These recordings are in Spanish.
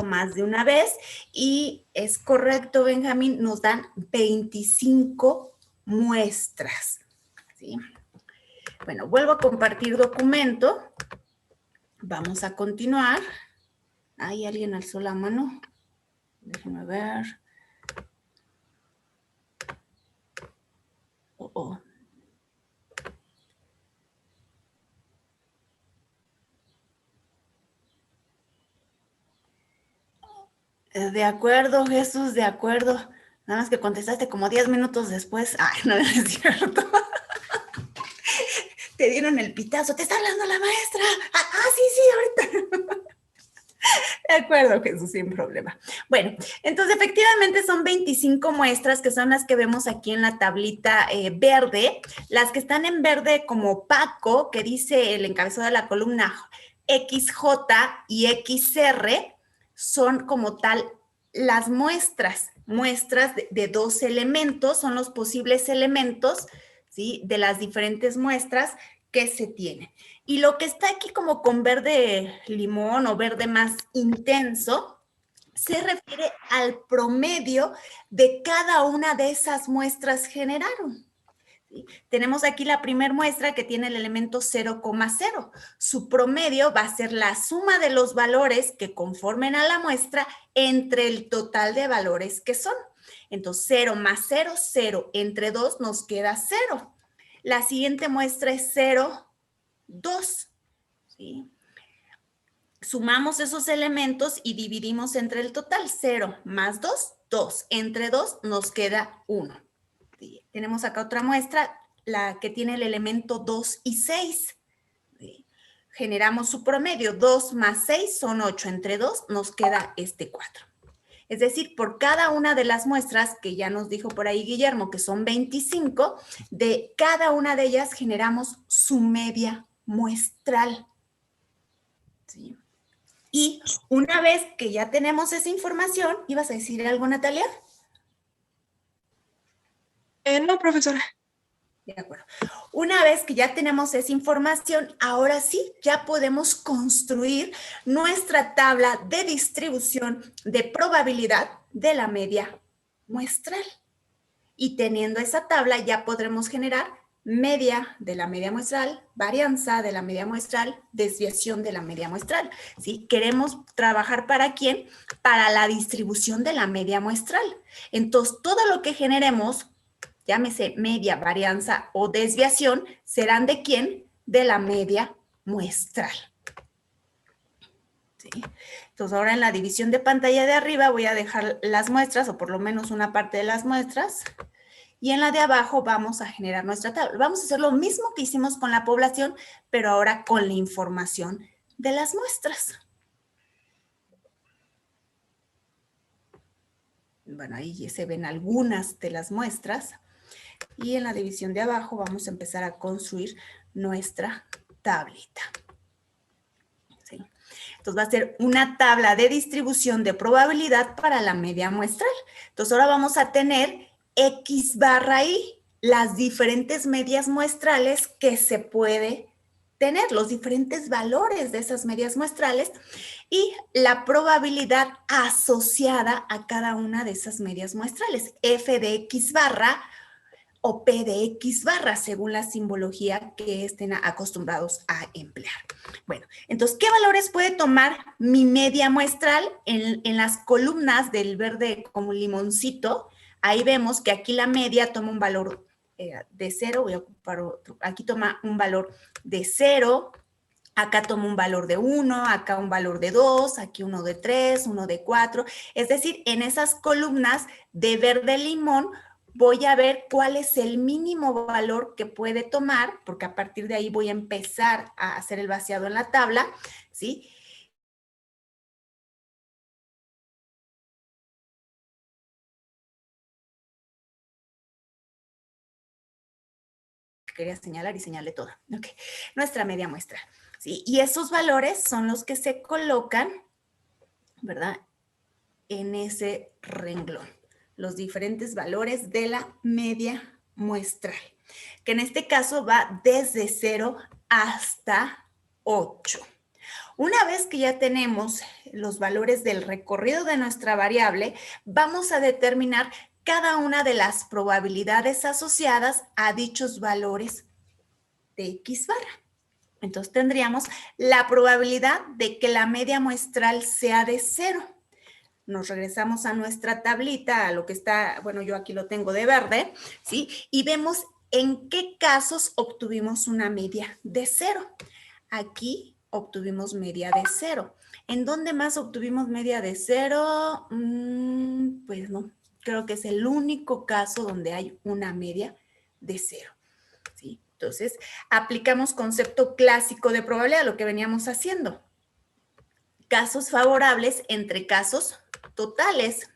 más de una vez y es correcto, Benjamín, nos dan 25 muestras, ¿sí? Bueno, vuelvo a compartir documento. Vamos a continuar. ¿Hay alguien alzó la mano? Déjenme ver. Oh. De acuerdo, Jesús, de acuerdo. Nada más que contestaste como 10 minutos después. Ay, no es cierto. Te dieron el pitazo. Te está hablando la maestra. Sí, ahorita. De acuerdo, Jesús, sin problema. Bueno, entonces efectivamente son 25 muestras que son las que vemos aquí en la tablita verde. Las que están en verde como opaco, que dice el encabezado de la columna XJ y XR, son como tal las muestras de dos elementos, son los posibles elementos, ¿sí?, de las diferentes muestras que se tienen. Y lo que está aquí como con verde limón o verde más intenso se refiere al promedio de cada una de esas muestras generaron. ¿Sí? Tenemos aquí la primera muestra que tiene el elemento 0,0. Su promedio va a ser la suma de los valores que conformen a la muestra entre el total de valores que son. Entonces, 0 más 0, 0. Entre 2 nos queda 0. La siguiente muestra es 0, 2. ¿Sí? Sumamos esos elementos y dividimos entre el total. 0 más 2, 2. Entre 2 nos queda 1. ¿Sí? Tenemos acá otra muestra, la que tiene el elemento 2 y 6. ¿Sí? Generamos su promedio. 2 más 6 son 8. Entre 2 nos queda este 4. Es decir, por cada una de las muestras, que ya nos dijo por ahí Guillermo, que son 25, de cada una de ellas generamos su media muestral. ¿Sí? Y una vez que ya tenemos esa información, ¿ibas a decir algo, Natalia? No, profesora. De acuerdo. Una vez que ya tenemos esa información, ahora sí, ya podemos construir nuestra tabla de distribución de probabilidad de la media muestral. Y teniendo esa tabla ya podremos generar media de la media muestral, varianza de la media muestral, desviación de la media muestral. ¿Sí? Queremos trabajar ¿para quién? Para la distribución de la media muestral. Entonces, todo lo que generemos, llámese media, varianza o desviación, serán ¿de quién? De la media muestral. ¿Sí? Entonces, ahora en la división de pantalla de arriba voy a dejar las muestras, o por lo menos una parte de las muestras. Y en la de abajo vamos a generar nuestra tabla. Vamos a hacer lo mismo que hicimos con la población, pero ahora con la información de las muestras. Bueno, ahí se ven algunas de las muestras. Y en la división de abajo vamos a empezar a construir nuestra tablita. ¿Sí? Entonces va a ser una tabla de distribución de probabilidad para la media muestral. Entonces ahora vamos a tener X barra Y, las diferentes medias muestrales que se puede tener, los diferentes valores de esas medias muestrales y la probabilidad asociada a cada una de esas medias muestrales, F de X barra o P de X barra, según la simbología que estén acostumbrados a emplear. Bueno, entonces, ¿qué valores puede tomar mi media muestral? En las columnas del verde como limoncito, ahí vemos que aquí la media toma un valor de 0, voy a ocupar otro, aquí toma un valor de 0, acá toma un valor de 1, acá un valor de 2, aquí uno de 3, uno de 4, es decir, en esas columnas de verde limón voy a ver cuál es el mínimo valor que puede tomar, porque a partir de ahí voy a empezar a hacer el vaciado en la tabla, ¿sí? Quería señalar y señalé todo. Ok, nuestra media muestra. ¿Sí? Y esos valores son los que se colocan, ¿verdad?, en ese renglón. Los diferentes valores de la media muestral, que en este caso va desde 0 hasta 8. Una vez que ya tenemos los valores del recorrido de nuestra variable, vamos a determinar cada una de las probabilidades asociadas a dichos valores de X barra. Entonces tendríamos la probabilidad de que la media muestral sea de 0. Nos regresamos a nuestra tablita, a lo que está, bueno, yo aquí lo tengo de verde, ¿sí? Y vemos en qué casos obtuvimos una media de 0. Aquí obtuvimos media de 0. ¿En dónde más obtuvimos media de 0? Pues no, creo que es el único caso donde hay una media de 0. ¿Sí? Entonces, aplicamos concepto clásico de probabilidad, lo que veníamos haciendo. Casos favorables entre casos totales.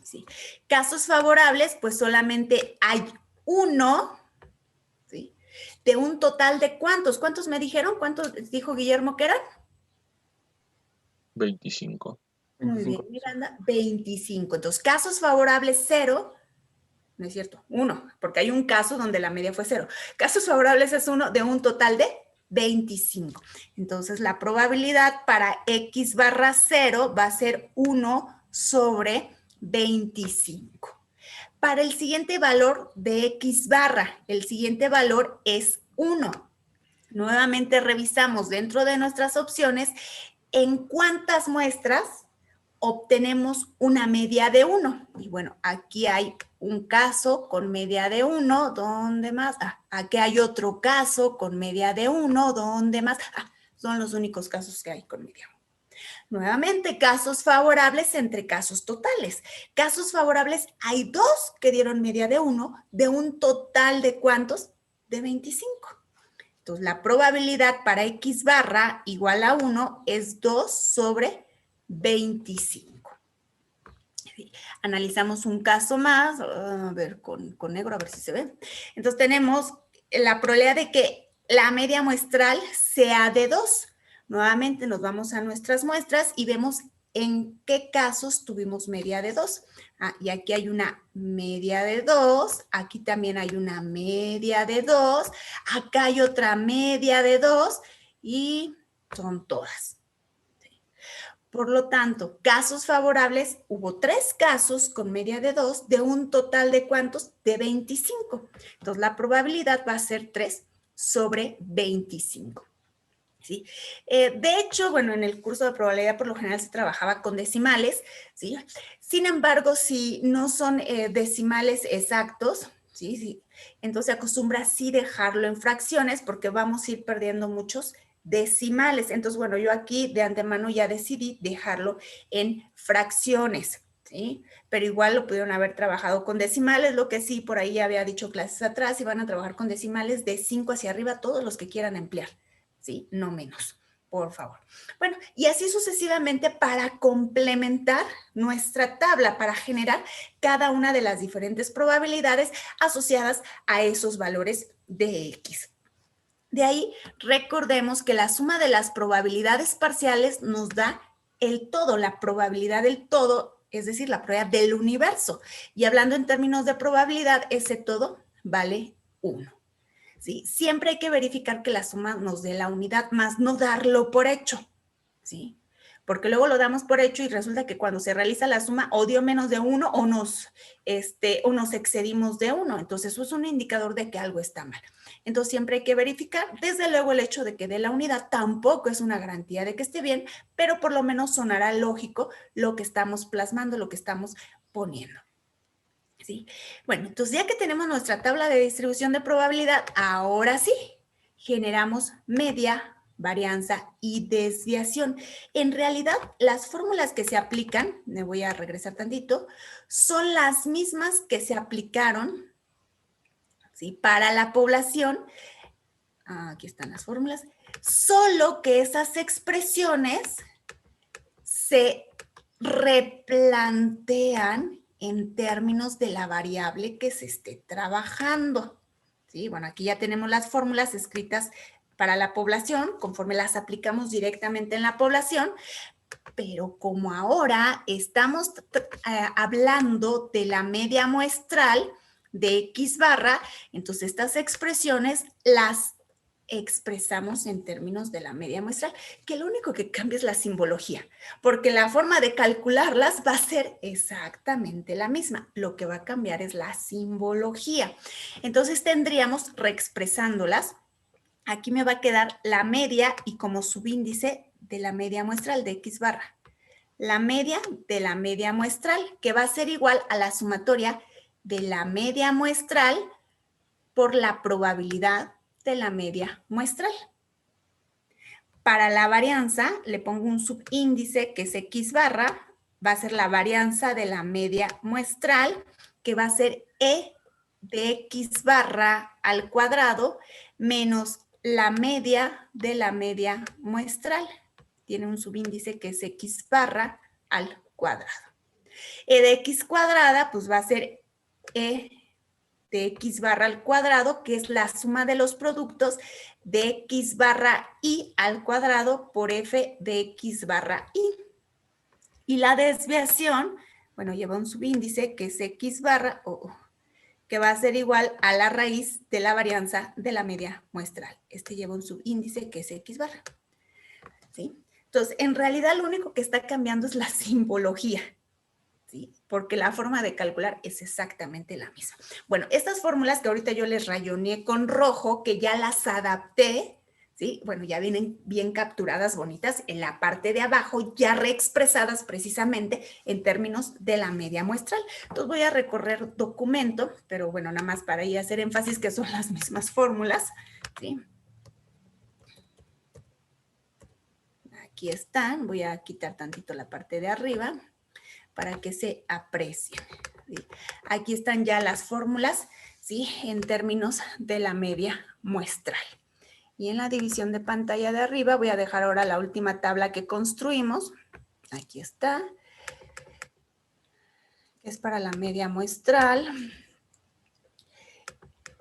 ¿Sí? Casos favorables, pues solamente hay uno, ¿sí? De un total de ¿cuántos? ¿Cuántos me dijeron? ¿Cuántos dijo Guillermo que eran? 25. Muy bien, Miranda, 25. Entonces, casos favorables 0, no es cierto, 1, porque hay un caso donde la media fue 0. Casos favorables es 1 de un total de 25. Entonces, la probabilidad para X barra 0 va a ser 1 sobre 25. Para el siguiente valor de X barra, el siguiente valor es 1. Nuevamente revisamos dentro de nuestras opciones en cuántas muestras obtenemos una media de 1. Y bueno, aquí hay un caso con media de 1, ¿dónde más? Aquí hay otro caso con media de 1, ¿dónde más? Son los únicos casos que hay con media 1. Nuevamente, casos favorables entre casos totales. Casos favorables, hay 2 que dieron media de 1, de un total de ¿cuántos? De 25. Entonces, la probabilidad para X barra igual a 1 es 2 sobre 25. Analizamos un caso más, a ver, con negro, a ver si se ve. Entonces, tenemos la probabilidad de que la media muestral sea de 2. Nuevamente nos vamos a nuestras muestras y vemos en qué casos tuvimos media de 2. Y aquí hay una media de 2, aquí también hay una media de 2, acá hay otra media de 2 y son todas. Por lo tanto, casos favorables, hubo 3 casos con media de 2 de un total de ¿cuántos? De 25. Entonces, la probabilidad va a ser 3 sobre 25. ¿Sí? De hecho, bueno, en el curso de probabilidad por lo general se trabajaba con decimales, ¿sí? Sin embargo, si no son decimales exactos, ¿sí? Sí, entonces se acostumbra sí dejarlo en fracciones porque vamos a ir perdiendo muchos decimales. Entonces, bueno, yo aquí de antemano ya decidí dejarlo en fracciones, ¿sí? Pero igual lo pudieron haber trabajado con decimales, lo que sí, por ahí ya había dicho clases atrás, y van a trabajar con decimales de 5 hacia arriba, todos los que quieran emplear. ¿Sí? No menos, por favor. Bueno, y así sucesivamente para complementar nuestra tabla, para generar cada una de las diferentes probabilidades asociadas a esos valores de X. De ahí, recordemos que la suma de las probabilidades parciales nos da el todo, la probabilidad del todo, es decir, la probabilidad del universo. Y hablando en términos de probabilidad, ese todo vale 1. ¿Sí? Siempre hay que verificar que la suma nos dé la unidad, más no darlo por hecho, ¿sí? Porque luego lo damos por hecho y resulta que cuando se realiza la suma o dio menos de 1 o nos excedimos de 1. Entonces, eso es un indicador de que algo está mal. Entonces, siempre hay que verificar. Desde luego, el hecho de que dé la unidad tampoco es una garantía de que esté bien, pero por lo menos sonará lógico lo que estamos plasmando, lo que estamos poniendo. ¿Sí? Bueno, entonces ya que tenemos nuestra tabla de distribución de probabilidad, ahora sí, generamos media, varianza y desviación. En realidad, las fórmulas que se aplican, me voy a regresar tantito, son las mismas que se aplicaron, ¿sí? Para la población. Aquí están las fórmulas. Solo que esas expresiones se replantean en términos de la variable que se esté trabajando. ¿Sí? Bueno, aquí ya tenemos las fórmulas escritas para la población, conforme las aplicamos directamente en la población, pero como ahora estamos hablando de la media muestral de X barra, entonces estas expresiones las expresamos en términos de la media muestral, que lo único que cambia es la simbología, porque la forma de calcularlas va a ser exactamente la misma. Lo que va a cambiar es la simbología. Entonces tendríamos, reexpresándolas, aquí me va a quedar la media y como subíndice de la media muestral de X barra. La media de la media muestral, que va a ser igual a la sumatoria de la media muestral por la probabilidad de la media muestral. Para la varianza, le pongo un subíndice que es X barra, va a ser la varianza de la media muestral, que va a ser E de X barra al cuadrado menos la media de la media muestral. Tiene un subíndice que es X barra al cuadrado. E de X cuadrada, pues va a ser E de X barra al cuadrado, que es la suma de los productos de X barra Y al cuadrado por F de X barra Y. Y la desviación, bueno, lleva un subíndice que es X barra, que va a ser igual a la raíz de la varianza de la media muestral. Este lleva un subíndice que es X barra. ¿Sí? Entonces, en realidad lo único que está cambiando es la simbología. ¿Sí? Porque la forma de calcular es exactamente la misma. Bueno, estas fórmulas que ahorita yo les rayoneé con rojo, que ya las adapté, ¿sí? Bueno, ya vienen bien capturadas, bonitas, en la parte de abajo, ya reexpresadas precisamente en términos de la media muestral. Entonces voy a recorrer documento, pero bueno, nada más para ahí hacer énfasis que son las mismas fórmulas, ¿sí? Aquí están, voy a quitar tantito la parte de arriba para que se aprecien. ¿Sí? Aquí están ya las fórmulas, ¿sí? En términos de la media muestral. Y en la división de pantalla de arriba voy a dejar ahora la última tabla que construimos. Aquí está. Es para la media muestral.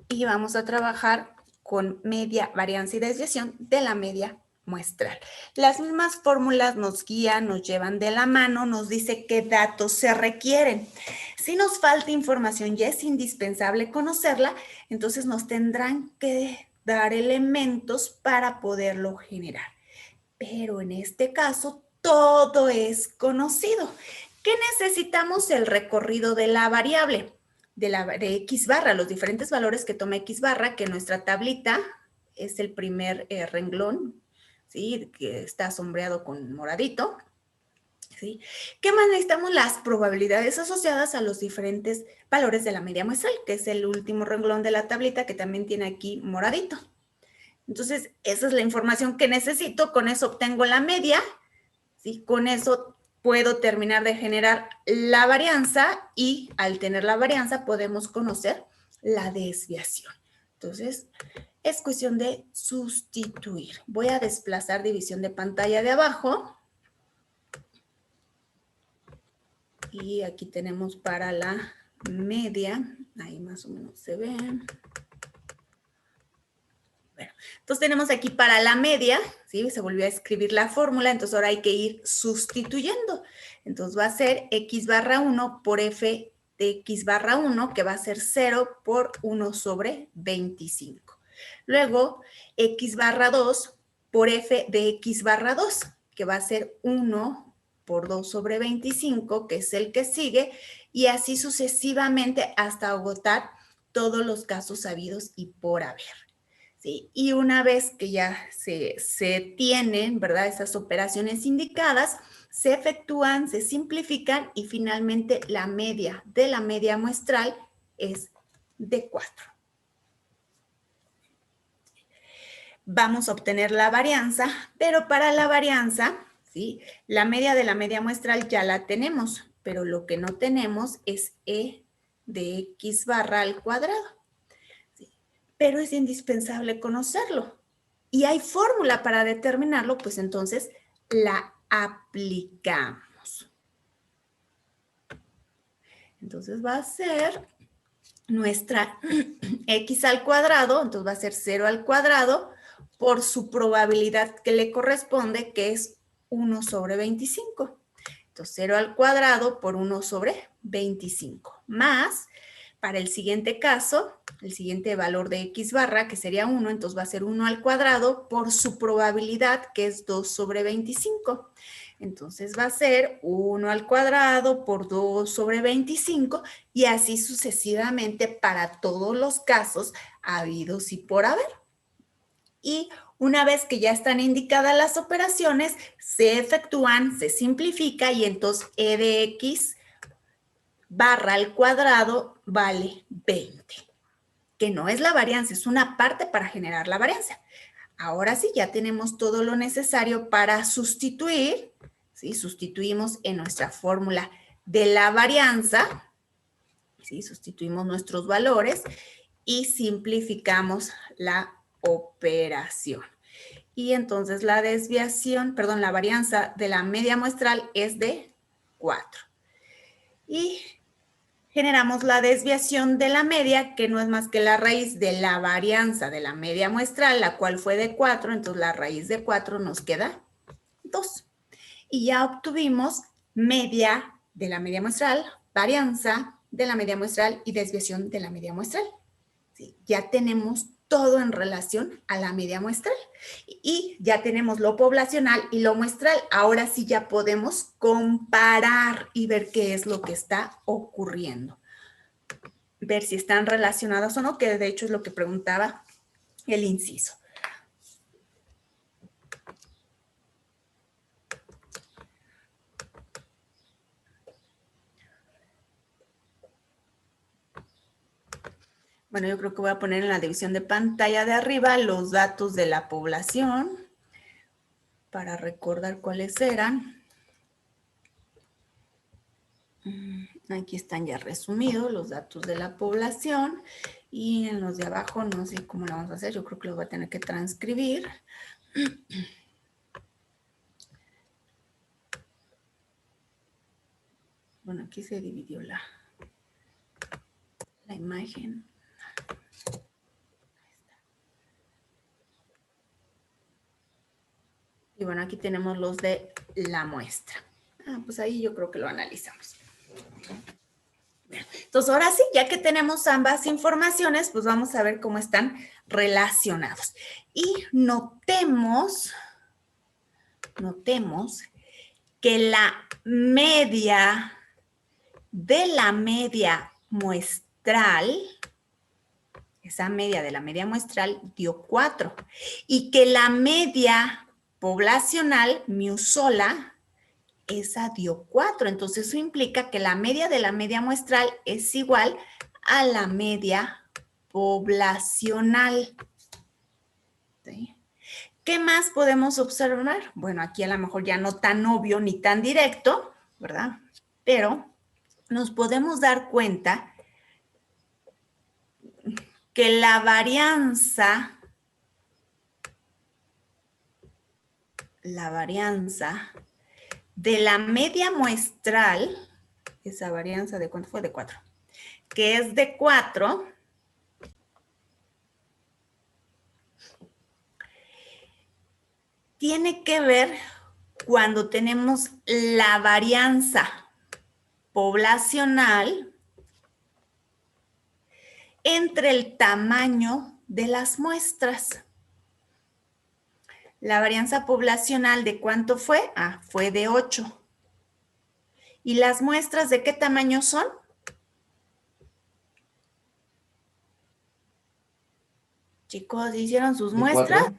Y vamos a trabajar con media, varianza y desviación de la media muestral. Las mismas fórmulas nos guían, nos llevan de la mano, nos dice qué datos se requieren. Si nos falta información y es indispensable conocerla, entonces nos tendrán que dar elementos para poderlo generar. Pero en este caso, todo es conocido. ¿Qué necesitamos? El recorrido de la variable, de X barra, los diferentes valores que toma X barra, que nuestra tablita es el primer renglón, ¿sí? Que está sombreado con moradito, ¿sí? ¿Qué más necesitamos? Las probabilidades asociadas a los diferentes valores de la media muestral, que es el último renglón de la tablita, que también tiene aquí moradito. Entonces, esa es la información que necesito, con eso obtengo la media, ¿sí? Con eso puedo terminar de generar la varianza y al tener la varianza podemos conocer la desviación. Entonces, es cuestión de sustituir. Voy a desplazar división de pantalla de abajo. Y aquí tenemos para la media, ahí más o menos se ve. Bueno, entonces tenemos aquí para la media, ¿sí? Se volvió a escribir la fórmula, entonces ahora hay que ir sustituyendo. Entonces va a ser X barra 1 por F de X barra 1, que va a ser 0 por 1 sobre 25. Luego, X barra 2 por F de X barra 2, que va a ser 1 por 2 sobre 25, que es el que sigue, y así sucesivamente hasta agotar todos los casos habidos y por haber. ¿Sí? Y una vez que ya se tienen, ¿verdad? Esas operaciones indicadas, se efectúan, se simplifican y finalmente la media de la media muestral es de 4. Vamos a obtener la varianza, pero para la varianza, ¿sí? La media de la media muestral ya la tenemos, pero lo que no tenemos es E de X barra al cuadrado. Pero es indispensable conocerlo. Y hay fórmula para determinarlo, pues entonces la aplicamos. Entonces va a ser nuestra X al cuadrado, entonces va a ser 0 al cuadrado por su probabilidad que le corresponde, que es 1 sobre 25. Entonces 0 al cuadrado por 1 sobre 25, más para el siguiente caso, el siguiente valor de x barra, que sería 1, entonces va a ser 1 al cuadrado por su probabilidad, que es 2 sobre 25. Entonces va a ser 1 al cuadrado por 2 sobre 25 y así sucesivamente para todos los casos habidos y por haber. Y una vez que ya están indicadas las operaciones, se efectúan, se simplifica y entonces e de x barra al cuadrado vale 20, que no es la varianza, es una parte para generar la varianza. Ahora sí, ya tenemos todo lo necesario para sustituir, ¿sí? Sustituimos en nuestra fórmula de la varianza, ¿sí? Sustituimos nuestros valores y simplificamos la operación. Y entonces la desviación, perdón, la varianza de la media muestral es de 4. Y generamos la desviación de la media, que no es más que la raíz de la varianza de la media muestral, la cual fue de 4, entonces la raíz de 4 nos queda 2. Y ya obtuvimos media de la media muestral, varianza de la media muestral y desviación de la media muestral. ¿Sí? Ya tenemos todo en relación a la media muestral. Y ya tenemos lo poblacional y lo muestral. Ahora sí ya podemos comparar y ver qué es lo que está ocurriendo. Ver si están relacionados o no, que de hecho es lo que preguntaba el inciso. Bueno, yo creo que voy a poner en la división de pantalla de arriba los datos de la población para recordar cuáles eran. Aquí están ya resumidos los datos de la población y en los de abajo no sé cómo lo vamos a hacer, yo creo que los voy a tener que transcribir. Bueno, aquí se dividió la imagen. Y bueno, aquí tenemos los de la muestra. Pues ahí yo creo que lo analizamos. Entonces, ahora sí, ya que tenemos ambas informaciones, pues vamos a ver cómo están relacionados. Y notemos que la media de la media muestral, esa media de la media muestral dio 4. Y que la media poblacional, mu sola, esa dio 4. Entonces, eso implica que la media de la media muestral es igual a la media poblacional. ¿Sí? ¿Qué más podemos observar? Bueno, aquí a lo mejor ya no tan obvio ni tan directo, ¿verdad? Pero nos podemos dar cuenta que la varianza de la media muestral, esa varianza de ¿cuánto fue? De 4, que es de 4, tiene que ver cuando tenemos la varianza poblacional entre el tamaño de las muestras. La varianza poblacional ¿de cuánto fue? Fue de 8. ¿Y las muestras de qué tamaño son? Chicos, ¿hicieron sus muestras?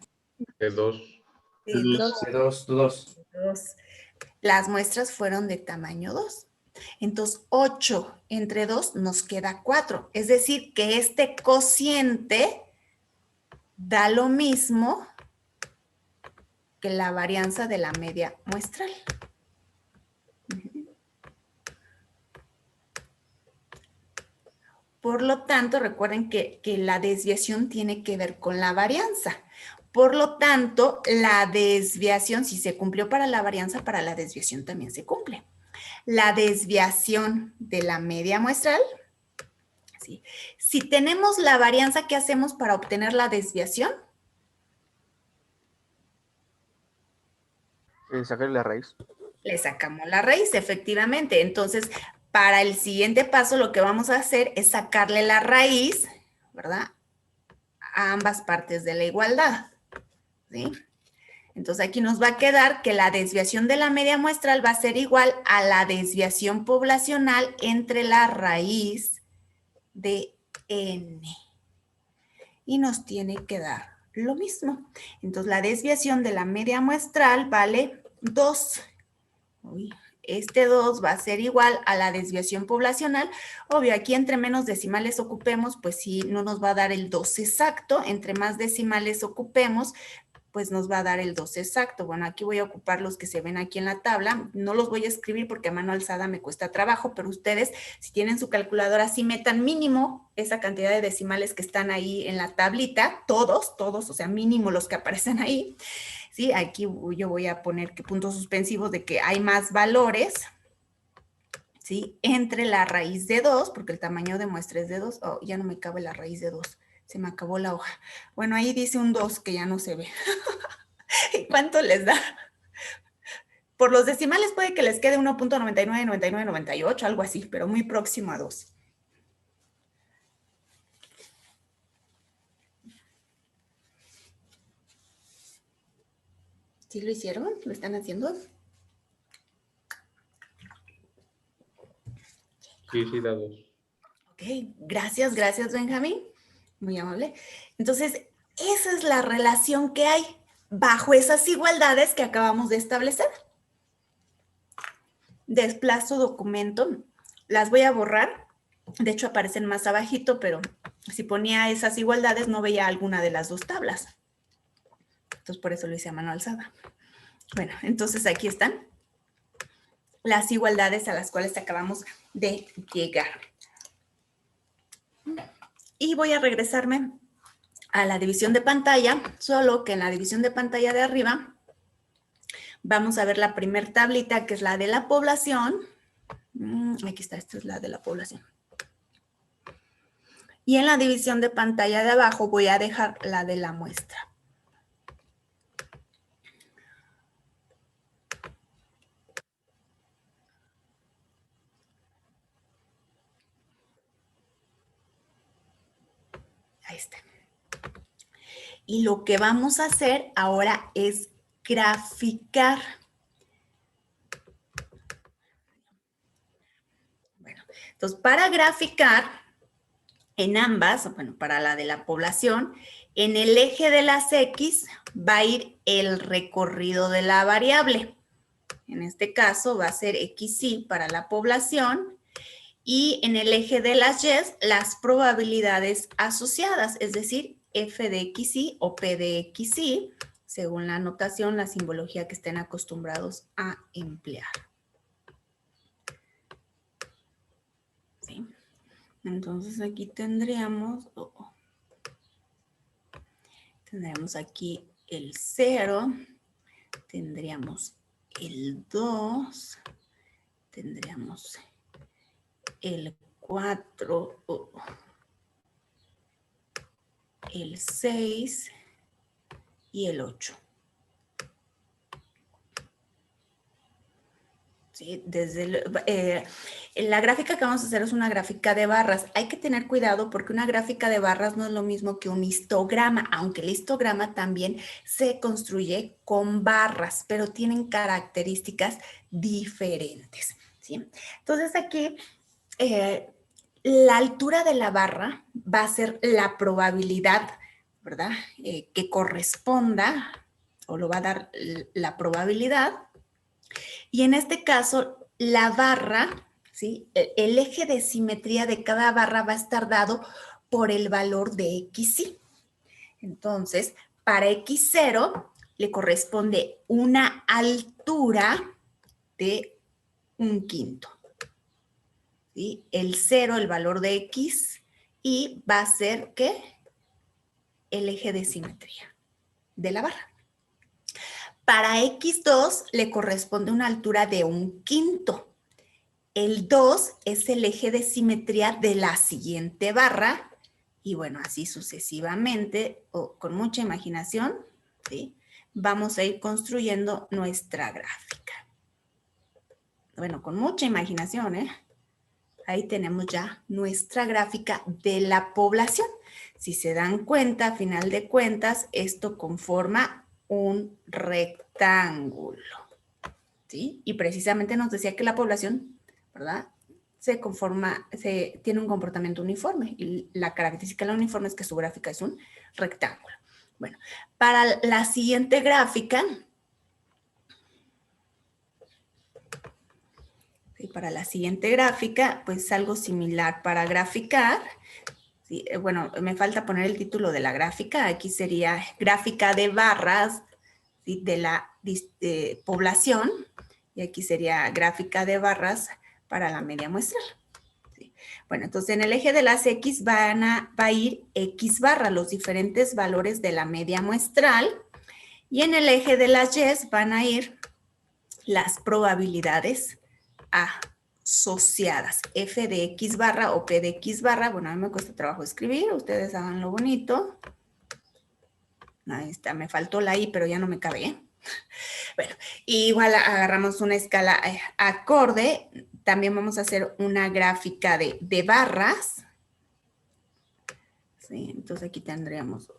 De 2. De 2. Las muestras fueron de tamaño 2. Entonces, 8 entre 2 nos queda 4. Es decir, que este cociente da lo mismo que la varianza de la media muestral. Por lo tanto, recuerden que la desviación tiene que ver con la varianza. Por lo tanto, la desviación, si se cumplió para la varianza, para la desviación también se cumple. La desviación de la media muestral, ¿sí? Si tenemos la varianza, ¿qué hacemos para obtener la desviación? Sacarle la raíz. Le sacamos la raíz, efectivamente. Entonces, para el siguiente paso lo que vamos a hacer es sacarle la raíz, ¿verdad? A ambas partes de la igualdad, ¿sí? Entonces aquí nos va a quedar que la desviación de la media muestral va a ser igual a la desviación poblacional entre la raíz de n. Y nos tiene que dar lo mismo. Entonces la desviación de la media muestral vale 2. Este 2 va a ser igual a la desviación poblacional. Obvio, aquí entre menos decimales ocupemos, pues sí, no nos va a dar el 2 exacto. Entre más decimales ocupemos, pues nos va a dar el 2 exacto. Bueno, aquí voy a ocupar los que se ven aquí en la tabla. No los voy a escribir porque a mano alzada me cuesta trabajo, pero ustedes, si tienen su calculadora, sí metan mínimo esa cantidad de decimales que están ahí en la tablita, todos, o sea, mínimo los que aparecen ahí. ¿Sí? Aquí yo voy a poner que puntos suspensivos de que hay más valores, ¿sí? Entre la raíz de 2, porque el tamaño de muestra es de 2. Oh, ya no me cabe la raíz de 2. Se me acabó la hoja. Bueno, ahí dice un 2 que ya no se ve. ¿Y cuánto les da? Por los decimales puede que les quede 1.99, 99, 98, algo así, pero muy próximo a 2. ¿Sí lo hicieron? ¿Lo están haciendo? Sí, da 2. Ok, gracias, Benjamín. Muy amable. Entonces, esa es la relación que hay bajo esas igualdades que acabamos de establecer. Desplazo documento. Las voy a borrar. De hecho, aparecen más abajito, pero si ponía esas igualdades no veía alguna de las dos tablas. Entonces, por eso lo hice a mano alzada. Bueno, entonces aquí están las igualdades a las cuales acabamos de llegar. Y voy a regresarme a la división de pantalla, solo que en la división de pantalla de arriba vamos a ver la primer tablita, que es la de la población. Aquí está, esta es la de la población. Y en la división de pantalla de abajo voy a dejar la de la muestra. Ahí está. Y lo que vamos a hacer ahora es graficar. Bueno, entonces para graficar en ambas, bueno, para la de la población, en el eje de las X va a ir el recorrido de la variable. En este caso va a ser XY para la población. Y en el eje de las Y, las probabilidades asociadas, es decir, F de XY o P de XY, según la notación, la simbología que estén acostumbrados a emplear. ¿Sí? Entonces aquí tendríamos aquí el 0, tendríamos el 2, tendríamos el 4, el 6 y el 8. ¿Sí? La gráfica que vamos a hacer es una gráfica de barras. Hay que tener cuidado porque una gráfica de barras no es lo mismo que un histograma, aunque el histograma también se construye con barras, pero tienen características diferentes. ¿Sí? Entonces aquí la altura de la barra va a ser la probabilidad, ¿verdad? Que corresponda, o lo va a dar la probabilidad. Y en este caso, la barra, ¿sí? El eje de simetría de cada barra va a estar dado por el valor de XY. Entonces, para X0 le corresponde una altura de 1/5. ¿Sí? El 0, el valor de X, y va a ser, ¿qué? El eje de simetría de la barra. Para X2 le corresponde una altura de 1/5. El 2 es el eje de simetría de la siguiente barra. Y bueno, así sucesivamente, o con mucha imaginación, ¿sí? Vamos a ir construyendo nuestra gráfica. Bueno, con mucha imaginación, ¿eh? Ahí tenemos ya nuestra gráfica de la población. Si se dan cuenta, a final de cuentas, esto conforma un rectángulo, ¿sí? Y precisamente nos decía que la población, ¿verdad? Tiene un comportamiento uniforme y la característica de la uniforme es que su gráfica es un rectángulo. Bueno, para la siguiente gráfica, pues algo similar para graficar. Sí, bueno, me falta poner el título de la gráfica. Aquí sería gráfica de barras, ¿sí?, de la población. Y aquí sería gráfica de barras para la media muestral. ¿Sí? Bueno, entonces en el eje de las X va a ir X barra, los diferentes valores de la media muestral. Y en el eje de las Y van a ir las probabilidades asociadas. F de X barra o P de X barra. Bueno, a mí me cuesta trabajo escribir. Ustedes háganlo bonito. Ahí está, me faltó la I, pero ya no me cabe, ¿eh? Bueno, igual agarramos una escala acorde. También vamos a hacer una gráfica de barras. Sí, entonces aquí tendríamos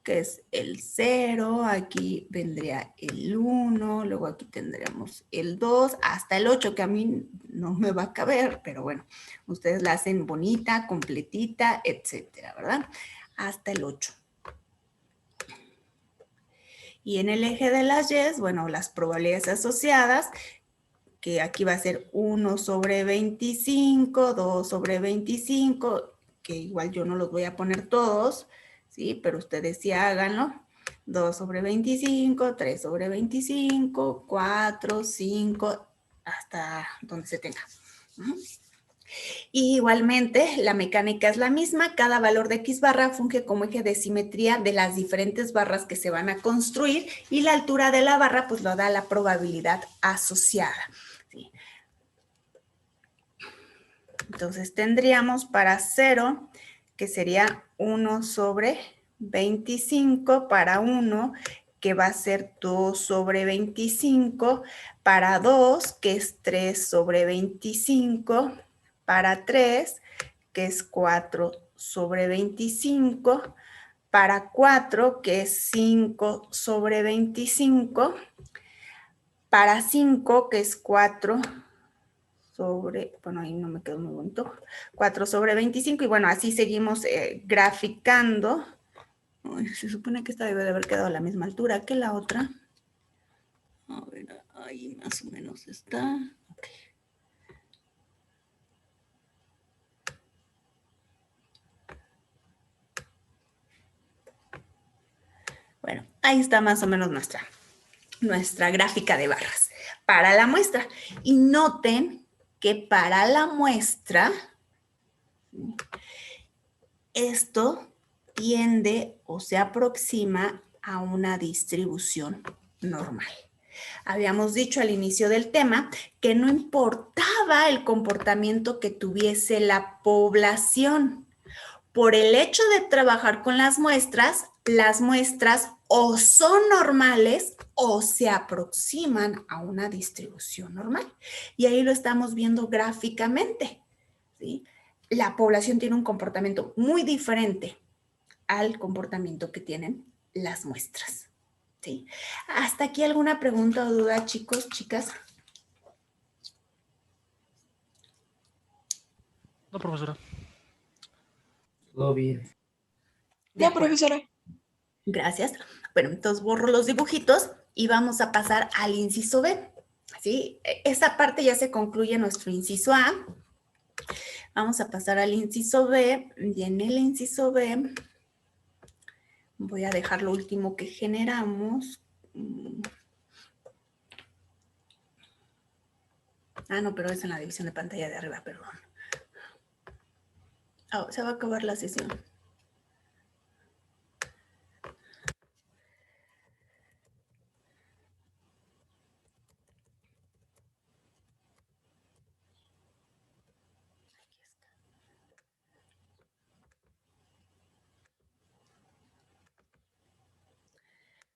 que es el 0, aquí vendría el 1, luego aquí tendríamos el 2, hasta el 8, que a mí no me va a caber, pero bueno, ustedes la hacen bonita, completita, etcétera, ¿verdad? Hasta el 8. Y en el eje de las Y, bueno, las probabilidades asociadas, que aquí va a ser 1 sobre 25, 2 sobre 25, que igual yo no los voy a poner todos, ¿sí? Pero ustedes sí háganlo. 2 sobre 25, 3 sobre 25, 4, 5, hasta donde se tenga. Y igualmente, la mecánica es la misma. Cada valor de X barra funge como eje de simetría de las diferentes barras que se van a construir y la altura de la barra pues lo da la probabilidad asociada. ¿Sí? Entonces tendríamos para 0, que sería 1 sobre 25, para 1, que va a ser 2 sobre 25, para 2, que es 3 sobre 25, para 3, que es 4 sobre 25, para 4, que es 5 sobre 25, para 5, que es 4 sobre, bueno, ahí no me quedó muy bonito, 4 sobre 25, y bueno, así seguimos graficando. Ay, se supone que esta debe de haber quedado a la misma altura que la otra. A ver, ahí más o menos está. Okay. Bueno, ahí está más o menos nuestra gráfica de barras para la muestra. Y noten que para la muestra, esto tiende o se aproxima a una distribución normal. Habíamos dicho al inicio del tema que no importaba el comportamiento que tuviese la población. Por el hecho de trabajar con las muestras o son normales o se aproximan a una distribución normal. Y ahí lo estamos viendo gráficamente, ¿sí? La población tiene un comportamiento muy diferente al comportamiento que tienen las muestras. ¿Sí? ¿Hasta aquí alguna pregunta o duda, chicos, chicas? No, profesora. Todo bien. De No, acuerdo. profesora. Gracias. Bueno, entonces borro los dibujitos y vamos a pasar al inciso B. ¿Sí? Esta parte ya se concluye nuestro inciso A. Vamos a pasar al inciso B y en el inciso B voy a dejar lo último que generamos. Ah, no, pero es en la división de pantalla de arriba, perdón. Oh, se va a acabar la sesión.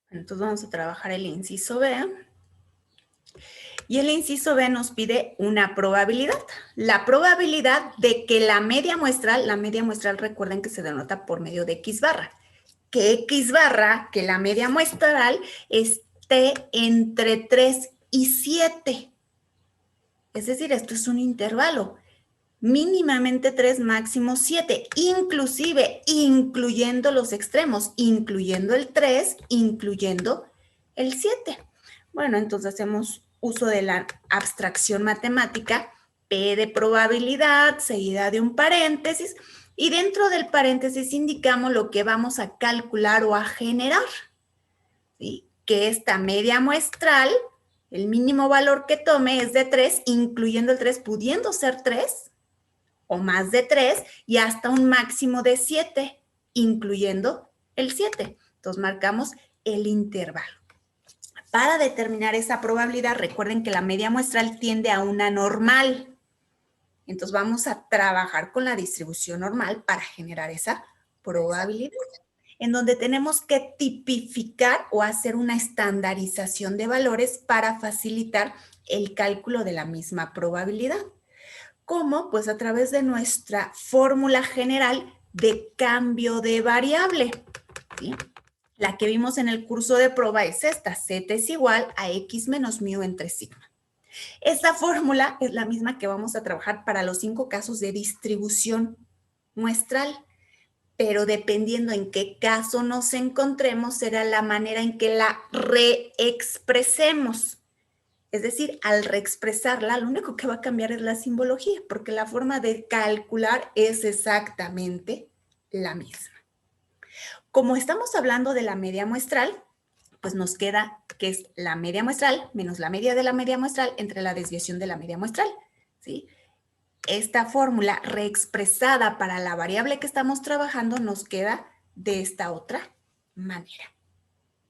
Entonces vamos a trabajar el inciso B. Y el inciso B nos pide una probabilidad. La probabilidad de que la media muestral recuerden que se denota por medio de X barra. Que X barra, que la media muestral esté entre 3 y 7. Es decir, esto es un intervalo. Mínimamente 3, máximo 7, inclusive incluyendo los extremos, incluyendo el 3, incluyendo el 7. Bueno, entonces hacemos uso de la abstracción matemática, P de probabilidad, seguida de un paréntesis, y dentro del paréntesis indicamos lo que vamos a calcular o a generar, ¿sí? Que esta media muestral, el mínimo valor que tome es de 3, incluyendo el 3, pudiendo ser 3, o más de 3 y hasta un máximo de 7, incluyendo el 7. Entonces marcamos el intervalo. Para determinar esa probabilidad, recuerden que la media muestral tiende a una normal. Entonces vamos a trabajar con la distribución normal para generar esa probabilidad, en donde tenemos que tipificar o hacer una estandarización de valores para facilitar el cálculo de la misma probabilidad. ¿Cómo? Pues a través de nuestra fórmula general de cambio de variable, ¿sí? La que vimos en el curso de prueba es esta, Z es igual a X menos mu entre sigma. Esta fórmula es la misma que vamos a trabajar para los 5 casos de distribución muestral, pero dependiendo en qué caso nos encontremos, será la manera en que la reexpresemos. Es decir, al reexpresarla, lo único que va a cambiar es la simbología, porque la forma de calcular es exactamente la misma. Como estamos hablando de la media muestral, pues nos queda que es la media muestral menos la media de la media muestral entre la desviación de la media muestral, ¿sí? Esta fórmula reexpresada para la variable que estamos trabajando nos queda de esta otra manera,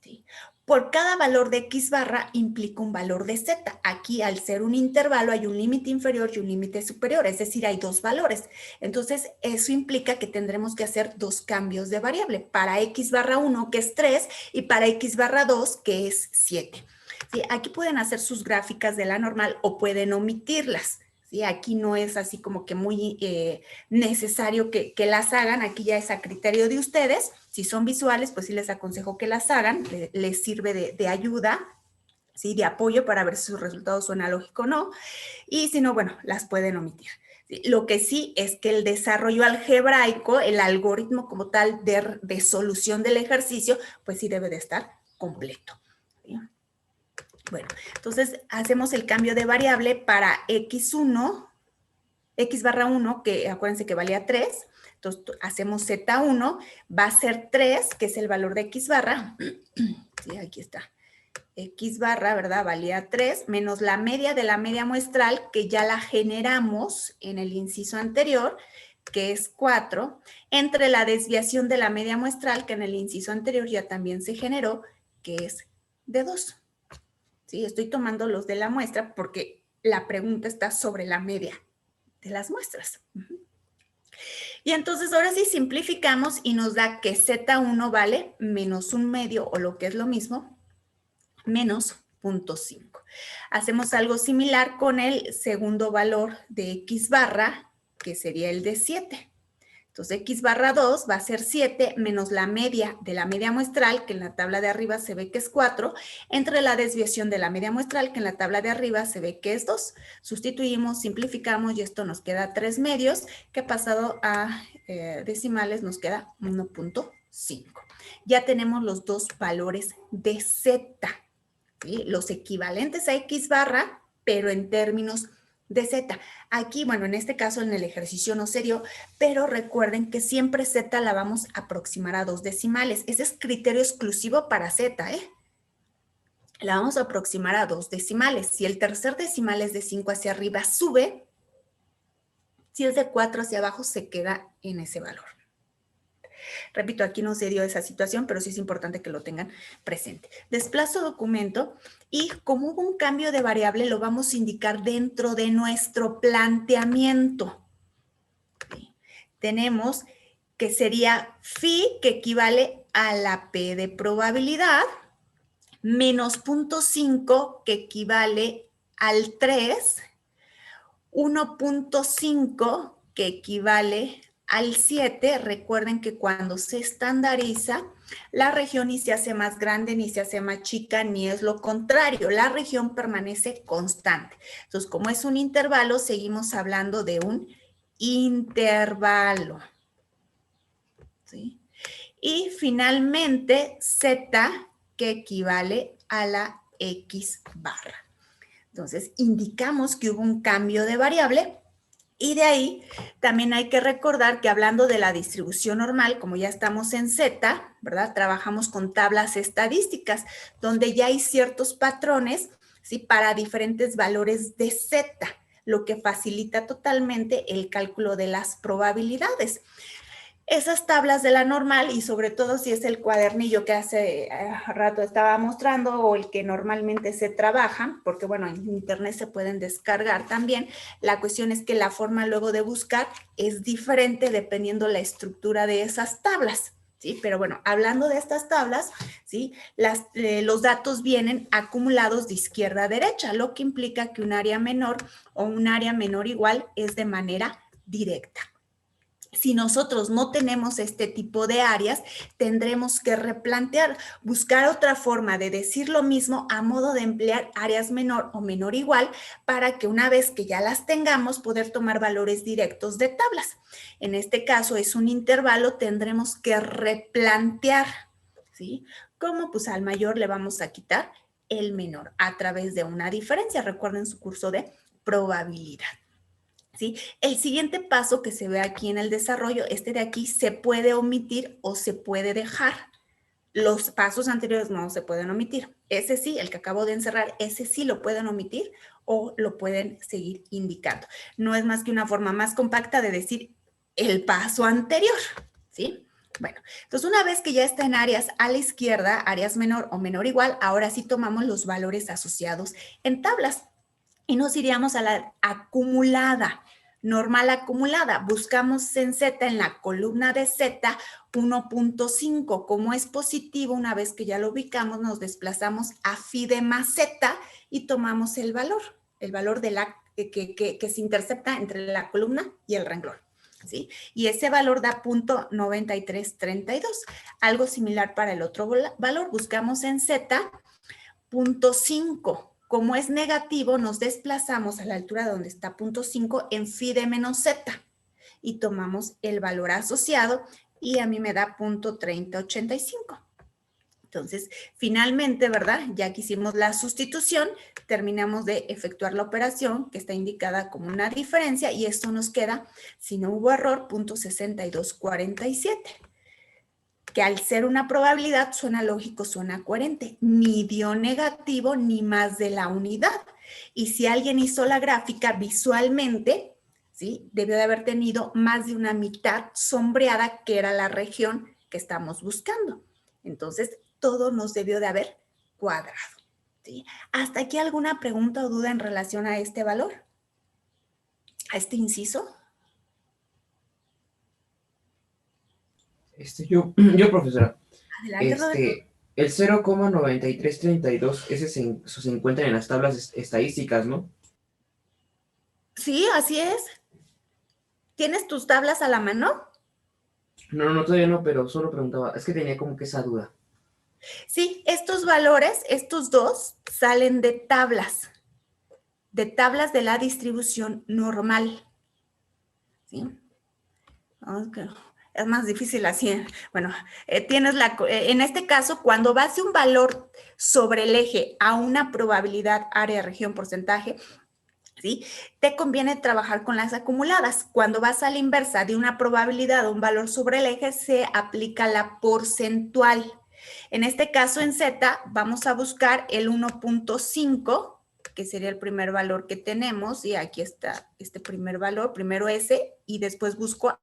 ¿sí? Por cada valor de X barra implica un valor de Z. Aquí, al ser un intervalo, hay un límite inferior y un límite superior, es decir, hay dos valores. Entonces, eso implica que tendremos que hacer dos cambios de variable. Para X barra 1, que es 3, y para X barra 2, que es 7. ¿Sí? Aquí pueden hacer sus gráficas de la normal o pueden omitirlas. ¿Sí? Aquí no es así como que muy necesario que las hagan. Aquí ya es a criterio de ustedes. Si son visuales, pues sí les aconsejo que las hagan, les sirve de ayuda, ¿sí? De apoyo para ver si sus resultados suena lógico o no, y si no, bueno, las pueden omitir. ¿Sí? Lo que sí es que el desarrollo algebraico, el algoritmo como tal de solución del ejercicio, pues sí debe de estar completo. ¿Sí? Bueno, entonces hacemos el cambio de variable para X1, X barra 1, que acuérdense que valía 3, entonces hacemos Z1, va a ser 3, que es el valor de X barra, sí, aquí está, X barra, ¿verdad? Valía 3, menos la media de la media muestral, que ya la generamos en el inciso anterior, que es 4, entre la desviación de la media muestral, que en el inciso anterior ya también se generó, que es de 2. ¿Sí? Estoy tomando los de la muestra porque la pregunta está sobre la media de las muestras. Y entonces ahora sí simplificamos y nos da que Z1 vale menos un medio, o lo que es lo mismo, menos 0.5. Hacemos algo similar con el segundo valor de X barra, que sería el de 7. Entonces, X barra 2 va a ser 7 menos la media de la media muestral, que en la tabla de arriba se ve que es 4, entre la desviación de la media muestral, que en la tabla de arriba se ve que es 2. Sustituimos, simplificamos y esto nos queda 3 medios, que pasado a decimales nos queda 1.5. Ya tenemos los dos valores de Z, ¿sí? Los equivalentes a X barra, pero en términos de Z. Aquí, bueno, en este caso en el ejercicio no se dio, pero recuerden que siempre Z la vamos a aproximar a 2 decimales. Ese es criterio exclusivo para Z, ¿eh? La vamos a aproximar a 2 decimales. Si el tercer decimal es de 5 hacia arriba, sube. Si es de 4 hacia abajo, se queda en ese valor. Repito, aquí no se dio esa situación, pero sí es importante que lo tengan presente. Desplazo documento y como hubo un cambio de variable, lo vamos a indicar dentro de nuestro planteamiento. ¿Sí? Tenemos que sería phi, que equivale a la P de probabilidad, menos 0.5, que equivale al 3, 1.5 que equivale al 7. Recuerden que cuando se estandariza, la región ni se hace más grande, ni se hace más chica, ni es lo contrario. La región permanece constante. Entonces, como es un intervalo, seguimos hablando de un intervalo. ¿Sí? Y finalmente, Z, que equivale a la X barra. Entonces, indicamos que hubo un cambio de variable. Y de ahí también hay que recordar que hablando de la distribución normal, como ya estamos en Z, ¿verdad? Trabajamos con tablas estadísticas, donde ya hay ciertos patrones, ¿sí? Para diferentes valores de Z, lo que facilita totalmente el cálculo de las probabilidades. Esas tablas de la normal, y sobre todo si es el cuadernillo que hace rato estaba mostrando o el que normalmente se trabaja, porque bueno, en internet se pueden descargar también, la cuestión es que la forma luego de buscar es diferente dependiendo la estructura de esas tablas, ¿sí? Pero bueno, hablando de estas tablas, ¿sí? Los datos vienen acumulados de izquierda a derecha, lo que implica que un área menor o un área menor igual es de manera directa. Si nosotros no tenemos este tipo de áreas, tendremos que replantear, buscar otra forma de decir lo mismo a modo de emplear áreas menor o menor igual para que una vez que ya las tengamos, poder tomar valores directos de tablas. En este caso es un intervalo, tendremos que replantear, ¿sí? ¿Cómo? Pues al mayor le vamos a quitar el menor a través de una diferencia. Recuerden su curso de probabilidad. ¿Sí? El siguiente paso que se ve aquí en el desarrollo, este de aquí, se puede omitir o se puede dejar. Los pasos anteriores no se pueden omitir. Ese sí, el que acabo de encerrar, ese sí lo pueden omitir o lo pueden seguir indicando. No es más que una forma más compacta de decir el paso anterior, ¿sí? Bueno, entonces una vez que ya está en áreas a la izquierda, áreas menor o menor igual, ahora sí tomamos los valores asociados en tablas. Y nos iríamos a la acumulada, normal acumulada. Buscamos en Z, en la columna de Z, 1.5. Como es positivo, una vez que ya lo ubicamos, nos desplazamos a phi de más Z y tomamos el valor de la, que se intercepta entre la columna y el renglón. ¿Sí? Y ese valor da 0.9332. Algo similar para el otro valor. Buscamos en Z, 0.5. Como es negativo, nos desplazamos a la altura donde está 0.5 en phi de menos z y tomamos el valor asociado y a mí me da 0.3085. Entonces, finalmente, ¿verdad? Ya que hicimos la sustitución, terminamos de efectuar la operación que está indicada como una diferencia y esto nos queda, si no hubo error, 0.6247. Que al ser una probabilidad suena lógico, suena coherente, ni dio negativo ni más de la unidad. Y si alguien hizo la gráfica visualmente, ¿sí? Debió de haber tenido más de una mitad sombreada, que era la región que estamos buscando. Entonces, todo nos debió de haber cuadrado, ¿sí? ¿Hasta aquí alguna pregunta o duda en relación a este valor? ¿A este inciso? Yo, profesora, Adelante, Rodrigo. el 0,9332, ese se encuentra en las tablas estadísticas, ¿no? Sí, así es. ¿Tienes tus tablas a la mano? No, todavía no, pero solo preguntaba, es que tenía como que esa duda. Sí, estos valores, estos dos, salen de tablas de la distribución normal. ¿Sí? Okay. Es más difícil así. Bueno, en este caso, cuando vas de un valor sobre el eje a una probabilidad, área, región, porcentaje, ¿sí? Te conviene trabajar con las acumuladas. Cuando vas a la inversa de una probabilidad o un valor sobre el eje, se aplica la porcentual. En este caso, en Z, vamos a buscar el 1.5, que sería el primer valor que tenemos, y aquí está este primer valor, primero ese, y después busco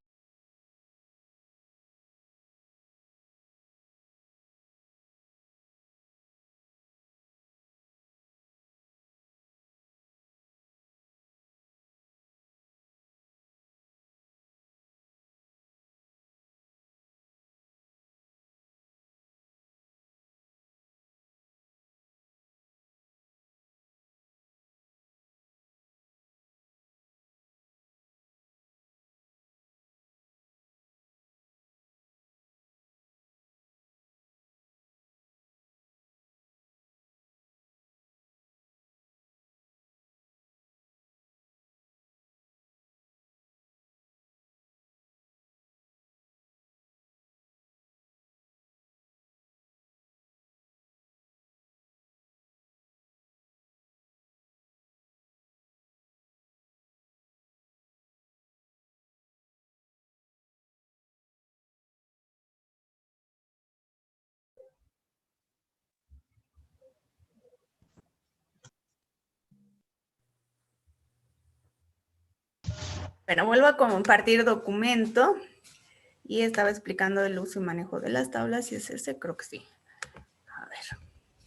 Bueno, vuelvo a compartir documento y estaba explicando el uso y manejo de las tablas y es ese, creo que sí. A ver.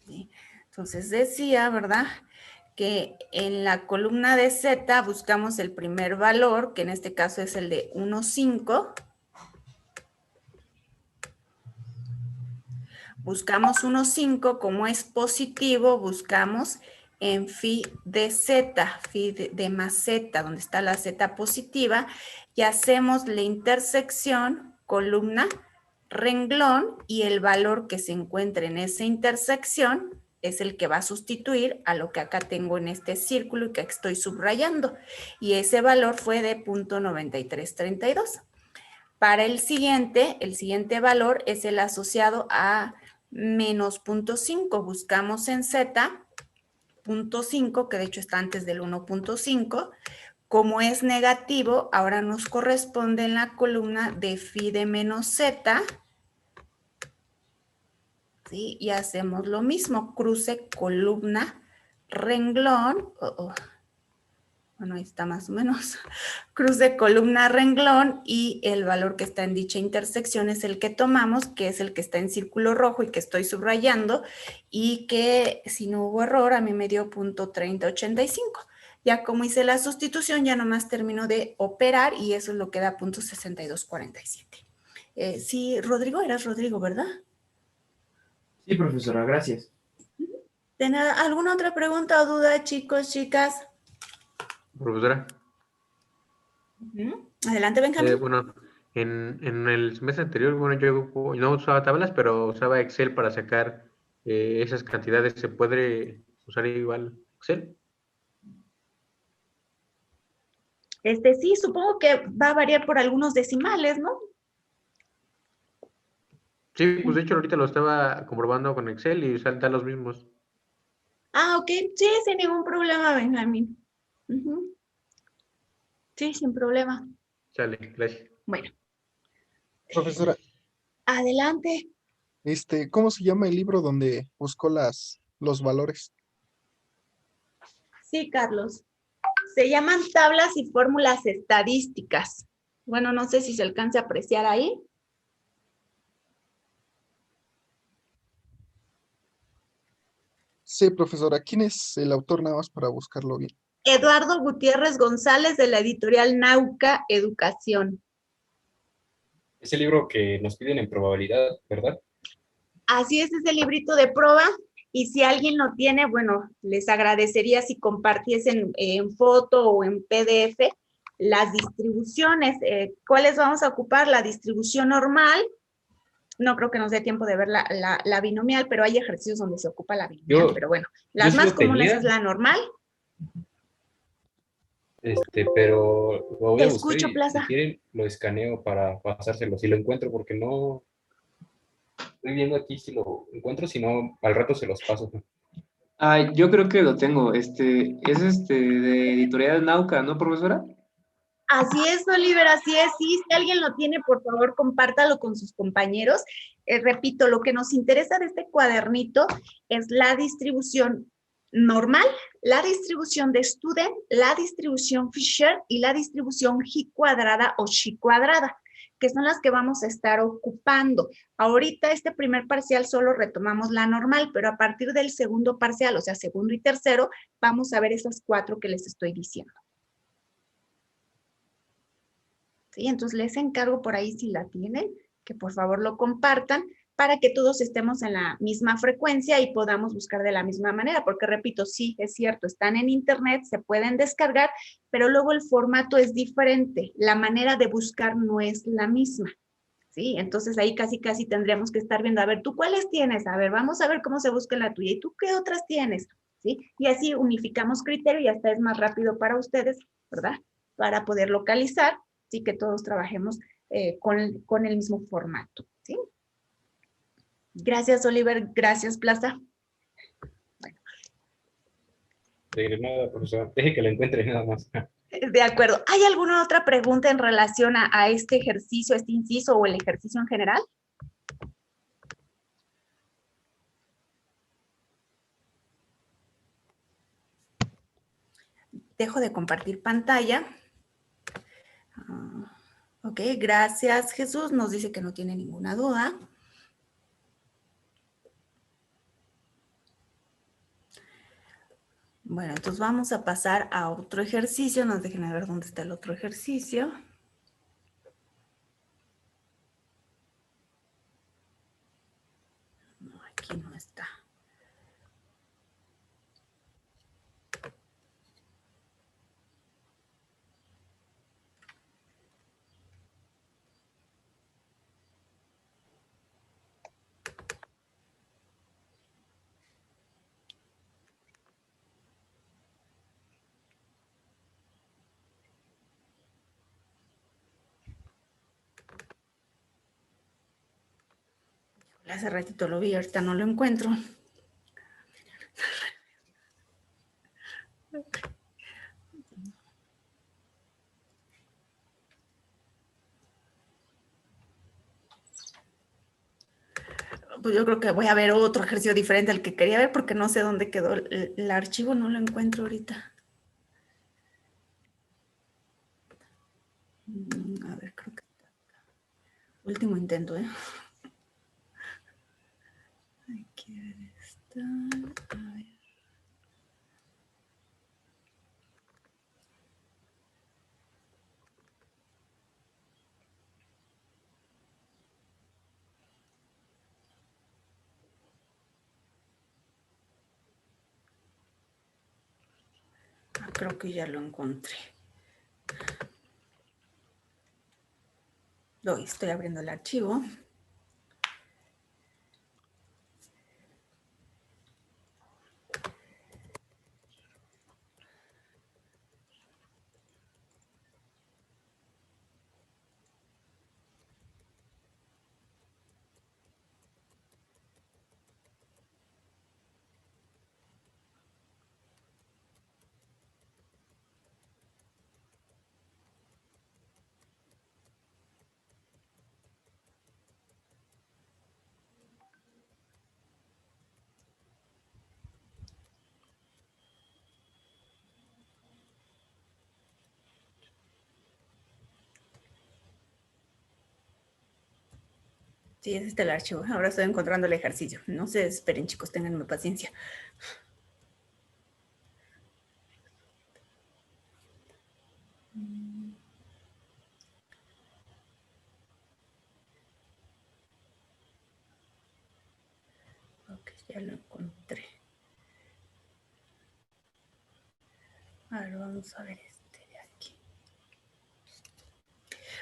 ¿Sí? Entonces decía, ¿verdad? Que en la columna de Z buscamos el primer valor, que en este caso es el de 1,5. Buscamos 1,5, como es positivo, buscamos en phi de Z, phi de más Z, donde está la Z positiva, y hacemos la intersección columna, renglón, y el valor que se encuentre en esa intersección es el que va a sustituir a lo que acá tengo en este círculo y que estoy subrayando. Y ese valor fue de 0.9332. Para el siguiente valor es el asociado a menos 0.5. Buscamos en Z, 0.5, que de hecho está antes del 1.5. Como es negativo, ahora nos corresponde en la columna de phi de menos Z. ¿Sí? Y hacemos lo mismo, cruce, columna, renglón. Bueno, ahí está más o menos. Cruce, columna, renglón, y el valor que está en dicha intersección es el que tomamos, que es el que está en círculo rojo y que estoy subrayando, y que si no hubo error, a mí me dio 0.3085. Ya como hice la sustitución, ya nomás termino de operar y eso es lo que da 0.6247. Sí, Rodrigo, eras Rodrigo, ¿verdad? Sí, profesora, gracias. ¿De nada? ¿Alguna otra pregunta o duda, chicos, chicas? Profesora, Adelante, Benjamín. bueno, en el semestre anterior, bueno, yo no usaba tablas, pero usaba Excel para sacar esas cantidades. ¿Se puede usar igual Excel? Sí, supongo que va a variar por algunos decimales, ¿no? Sí, pues de hecho ahorita lo estaba comprobando con Excel y saltan los mismos. Ah, ok. Sí, sin ningún problema, Benjamín. Ujú. Sí, sin problema. Sale, gracias. Bueno, Profesora, adelante. ¿cómo se llama el libro donde buscó los valores? Sí, Carlos. Se llaman tablas y fórmulas estadísticas. Bueno, no sé si se alcance a apreciar ahí. Sí, profesora, ¿quién es el autor nada más para buscarlo bien? Eduardo Gutiérrez González, de la editorial Nauca Educación. Es el libro que nos piden en probabilidad, ¿verdad? Así es el librito de prueba. Y si alguien lo tiene, bueno, les agradecería si compartiesen en foto o en PDF las distribuciones. ¿Cuáles vamos a ocupar? La distribución normal. No creo que nos dé tiempo de ver la binomial, pero hay ejercicios donde se ocupa la binomial. Pero bueno, yo las sí más lo comunes tenía, es la normal. pero lo voy Te a buscar escucho, y si Plaza. quieren lo escaneo para pasárselo, si lo encuentro, porque no estoy viendo aquí si lo encuentro, si no, al rato se los paso. Ah, yo creo que lo tengo. Es de Editorial Nauca, ¿no, profesora? Así es, Oliver, así es. Sí, si alguien lo tiene, por favor, compártalo con sus compañeros. Repito, lo que nos interesa de este cuadernito es la distribución normal, la distribución de Student, la distribución Fisher y la distribución G cuadrada o Chi cuadrada, que son las que vamos a estar ocupando. Ahorita este primer parcial solo retomamos la normal, pero a partir del segundo parcial, o sea, segundo y tercero, vamos a ver esas 4 que les estoy diciendo. ¿Sí? Entonces les encargo por ahí si la tienen, que por favor lo compartan para que todos estemos en la misma frecuencia y podamos buscar de la misma manera, porque repito, sí, es cierto, están en internet, se pueden descargar, pero luego el formato es diferente, la manera de buscar no es la misma. ¿Sí? Entonces ahí casi tendríamos que estar viendo, a ver, ¿tú cuáles tienes? A ver, vamos a ver cómo se busca la tuya. ¿Y tú qué otras tienes? ¿Sí? Y así unificamos criterio y hasta es más rápido para ustedes, ¿verdad? Para poder localizar, sí, que todos trabajemos con el mismo formato, ¿sí? Gracias, Oliver. Gracias, Plaza. Bueno. De nada, profesor, deje que lo encuentre nada más. De acuerdo. ¿Hay alguna otra pregunta en relación a este ejercicio, este inciso o el ejercicio en general? Dejo de compartir pantalla. Ok, gracias Jesús. Nos dice que no tiene ninguna duda. Bueno, entonces vamos a pasar a otro ejercicio. Nos dejen ver dónde está el otro ejercicio. No, aquí no está. Hace ratito lo vi, ahorita no lo encuentro. Pues yo creo que voy a ver otro ejercicio diferente al que quería ver porque no sé dónde quedó el archivo, no lo encuentro ahorita. A ver, creo que está acá. Último intento, ¿eh? Aquí debe estar. A ver. Creo que ya lo encontré. Estoy abriendo el archivo. Sí, ese está el archivo. Ahora estoy encontrando el ejercicio. No se desesperen, chicos, ténganme paciencia. Ok, ya lo encontré. A ver, vamos a ver este de aquí.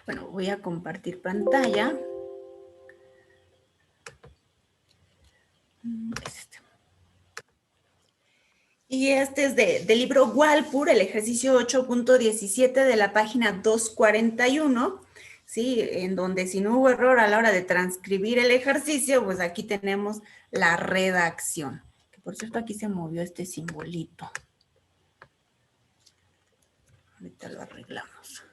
Bueno, voy a compartir pantalla. Y este es del libro Walpur, el ejercicio 8.17 de la página 241, ¿sí? En donde si no hubo error a la hora de transcribir el ejercicio, pues aquí tenemos la redacción. Que por cierto, aquí se movió este simbolito. Ahorita lo arreglamos.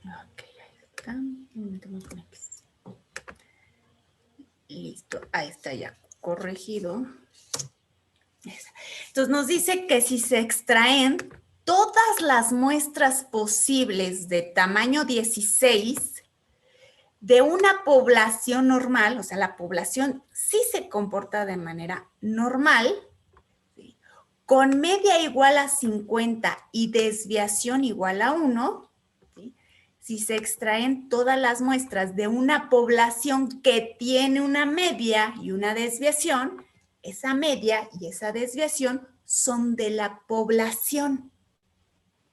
Ok, ahí está. Listo, ahí está ya corregido. Entonces nos dice que si se extraen todas las muestras posibles de tamaño 16 de una población normal, o sea, la población sí se comporta de manera normal, ¿sí? Con media igual a 50 y desviación igual a 1, ¿sí? Si se extraen todas las muestras de una población que tiene una media y una desviación, esa media y esa desviación son de la población,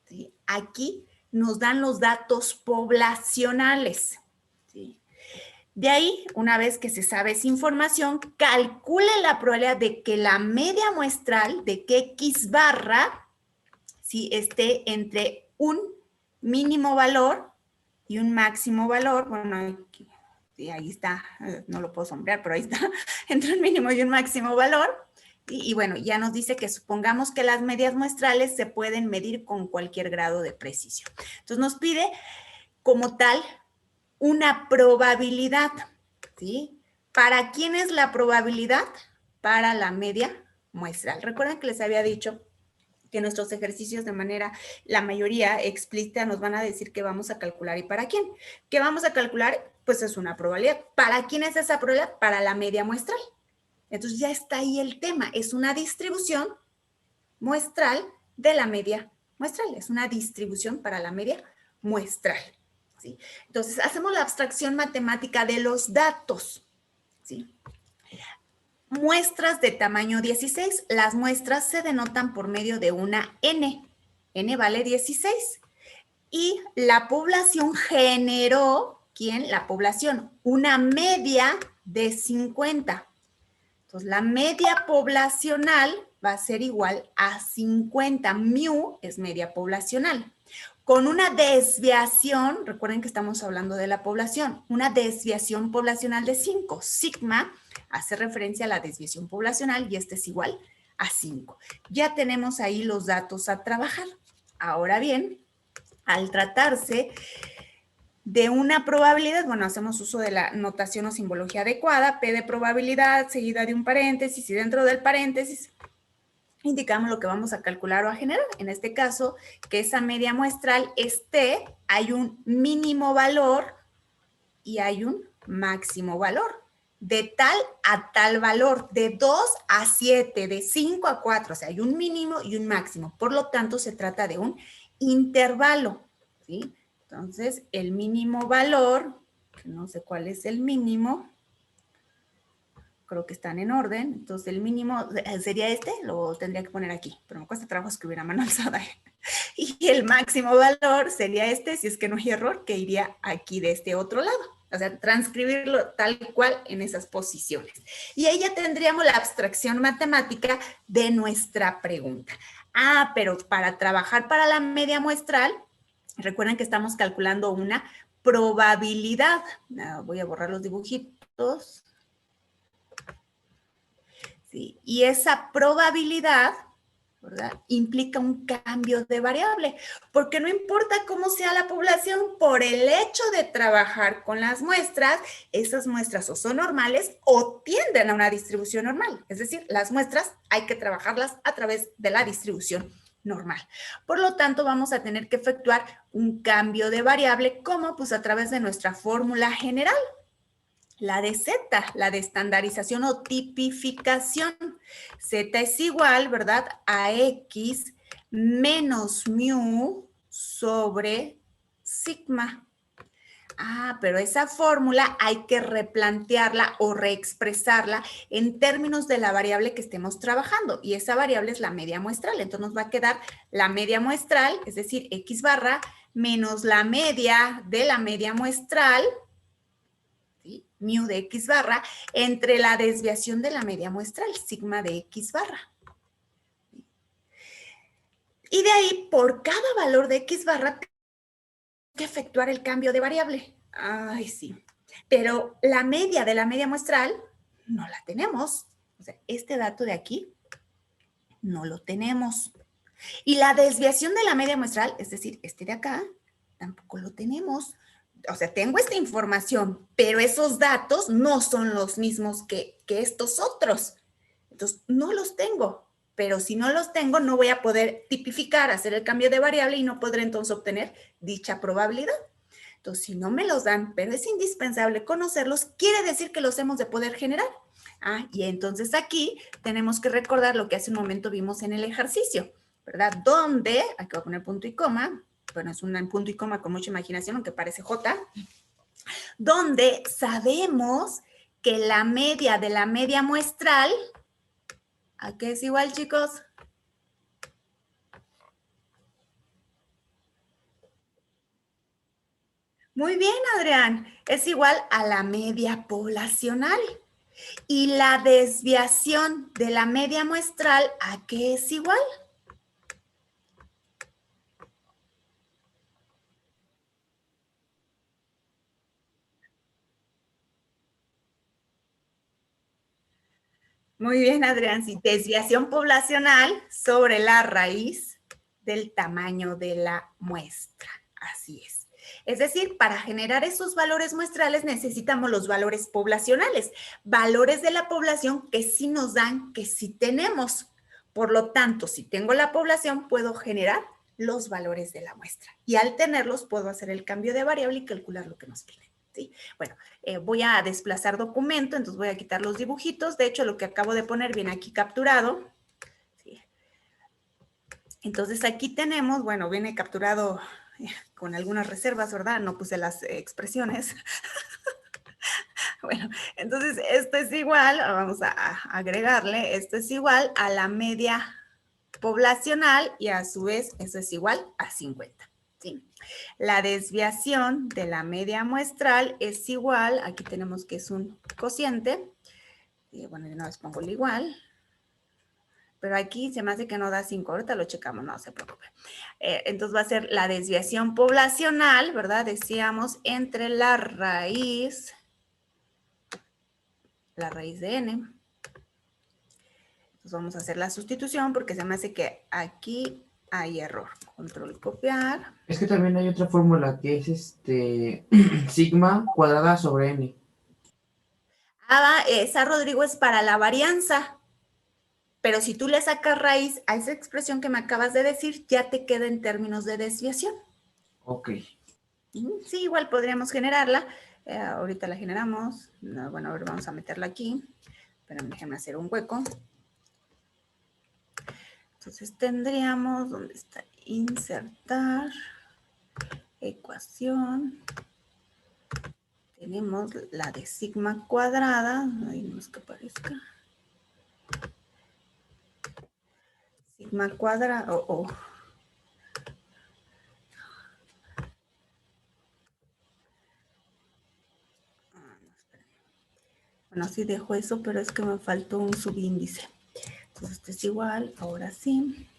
¿sí? Aquí nos dan los datos poblacionales, ¿sí? De ahí, una vez que se sabe esa información, calcule la probabilidad de que la media muestral de que X barra, ¿sí?, esté entre un mínimo valor y un máximo valor. Bueno, aquí, sí, ahí está, no lo puedo sombrear, pero ahí está, entre un mínimo y un máximo valor. Y bueno, ya nos dice que supongamos que las medias muestrales se pueden medir con cualquier grado de precisión. Entonces nos pide como tal una probabilidad, ¿sí? ¿Para quién es la probabilidad? Para la media muestral. Recuerden que les había dicho que nuestros ejercicios de manera, la mayoría explícita, nos van a decir que vamos a calcular y para quién. ¿Qué vamos a calcular? Pues es una probabilidad. ¿Para quién es esa probabilidad? Para la media muestral. Entonces ya está ahí el tema. Es una distribución muestral de la media muestral. Es una distribución para la media muestral, ¿sí? Entonces hacemos la abstracción matemática de los datos, ¿sí? Muestras de tamaño 16. Las muestras se denotan por medio de una N. N vale 16. Y la población generó, ¿quién? La población, una media de 50. Entonces, la media poblacional va a ser igual a 50. Mu es media poblacional. Con una desviación, recuerden que estamos hablando de la población, una desviación poblacional de 5. Sigma hace referencia a la desviación poblacional y este es igual a 5. Ya tenemos ahí los datos a trabajar. Ahora bien, al tratarse de una probabilidad, bueno, hacemos uso de la notación o simbología adecuada, P de probabilidad seguida de un paréntesis y dentro del paréntesis indicamos lo que vamos a calcular o a generar. En este caso, que esa media muestral es T, hay un mínimo valor y hay un máximo valor. De tal a tal valor, de 2 a 7, de 5 a 4, o sea, hay un mínimo y un máximo. Por lo tanto, se trata de un intervalo, ¿sí? Entonces, el mínimo valor, que no sé cuál es el mínimo, creo que están en orden, entonces el mínimo sería este, lo tendría que poner aquí, pero me cuesta trabajo escribir a mano alzada. Y el máximo valor sería este, si es que no hay error, que iría aquí de este otro lado. O sea, transcribirlo tal cual en esas posiciones. Y ahí ya tendríamos la abstracción matemática de nuestra pregunta. Ah, pero para trabajar para la media muestral, recuerden que estamos calculando una probabilidad. Voy a borrar los dibujitos. Sí, y esa probabilidad, ¿verdad?, implica un cambio de variable, porque no importa cómo sea la población, por el hecho de trabajar con las muestras, esas muestras o son normales o tienden a una distribución normal. Es decir, las muestras hay que trabajarlas a través de la distribución normal. Por lo tanto, vamos a tener que efectuar un cambio de variable, como pues a través de nuestra fórmula general. La de Z, la de estandarización o tipificación. Z es igual, ¿verdad?, a X menos mu sobre sigma. Ah, pero esa fórmula hay que replantearla o reexpresarla en términos de la variable que estemos trabajando. Y esa variable es la media muestral. Entonces nos va a quedar la media muestral, es decir, X barra, menos la media de la media muestral, ¿sí?, mu de X barra, entre la desviación de la media muestral, sigma de X barra. Y de ahí, por cada valor de X barra, tengo que efectuar el cambio de variable. Ay, sí. Pero la media de la media muestral no la tenemos. O sea, este dato de aquí no lo tenemos. Y la desviación de la media muestral, es decir, este de acá, tampoco lo tenemos. O sea, tengo esta información, pero esos datos no son los mismos que estos otros. Entonces, no los tengo. Pero si no los tengo, no voy a poder tipificar, hacer el cambio de variable y no podré entonces obtener dicha probabilidad. Entonces, si no me los dan, pero es indispensable conocerlos, quiere decir que los hemos de poder generar. Ah, y entonces aquí tenemos que recordar lo que hace un momento vimos en el ejercicio, ¿verdad? Donde, aquí voy a poner punto y coma, bueno, es un punto y coma con mucha imaginación, aunque parece J, donde sabemos que la media de la media muestral, ¿a qué es igual, chicos? Muy bien, Adrián, es igual a la media poblacional. Y la desviación de la media muestral, ¿a qué es igual? Muy bien, Adrián. Sí, desviación poblacional sobre la raíz del tamaño de la muestra. Así es. Es decir, para generar esos valores muestrales necesitamos los valores poblacionales, valores de la población que sí nos dan, que sí tenemos. Por lo tanto, si tengo la población, puedo generar los valores de la muestra. Y al tenerlos, puedo hacer el cambio de variable y calcular lo que nos piden. ¿Sí? Bueno, voy a desplazar documento, entonces voy a quitar los dibujitos. De hecho, lo que acabo de poner viene aquí capturado. ¿Sí? Entonces, aquí tenemos, bueno, viene capturado con algunas reservas, ¿verdad? No puse las expresiones. Bueno, entonces esto es igual, vamos a agregarle, esto es igual a la media poblacional y a su vez eso es igual a 50. ¿Sí? La desviación de la media muestral es igual, aquí tenemos que es un cociente, y bueno, de una vez pongo el igual, pero aquí se me hace que no da 5, ahorita lo checamos, no se preocupe. Entonces va a ser la desviación poblacional, ¿verdad? Decíamos entre la raíz de n. Entonces vamos a hacer la sustitución porque se me hace que aquí hay error. Control copiar. Es que también hay otra fórmula que es sigma cuadrada sobre n. Esa, Rodrigo, es para la varianza. Pero si tú le sacas raíz a esa expresión que me acabas de decir, ya te queda en términos de desviación. Ok. Sí, igual podríamos generarla. Ahorita la generamos. No, bueno, a ver, vamos a meterla aquí. Pero déjenme hacer un hueco. Entonces tendríamos, ¿dónde está? Insertar, ecuación. Tenemos la de sigma cuadrada. Ahí no es que aparezca. Sigma cuadrada, Bueno, sí dejo eso, pero es que me faltó un subíndice. Entonces, esto es igual, ahora sí.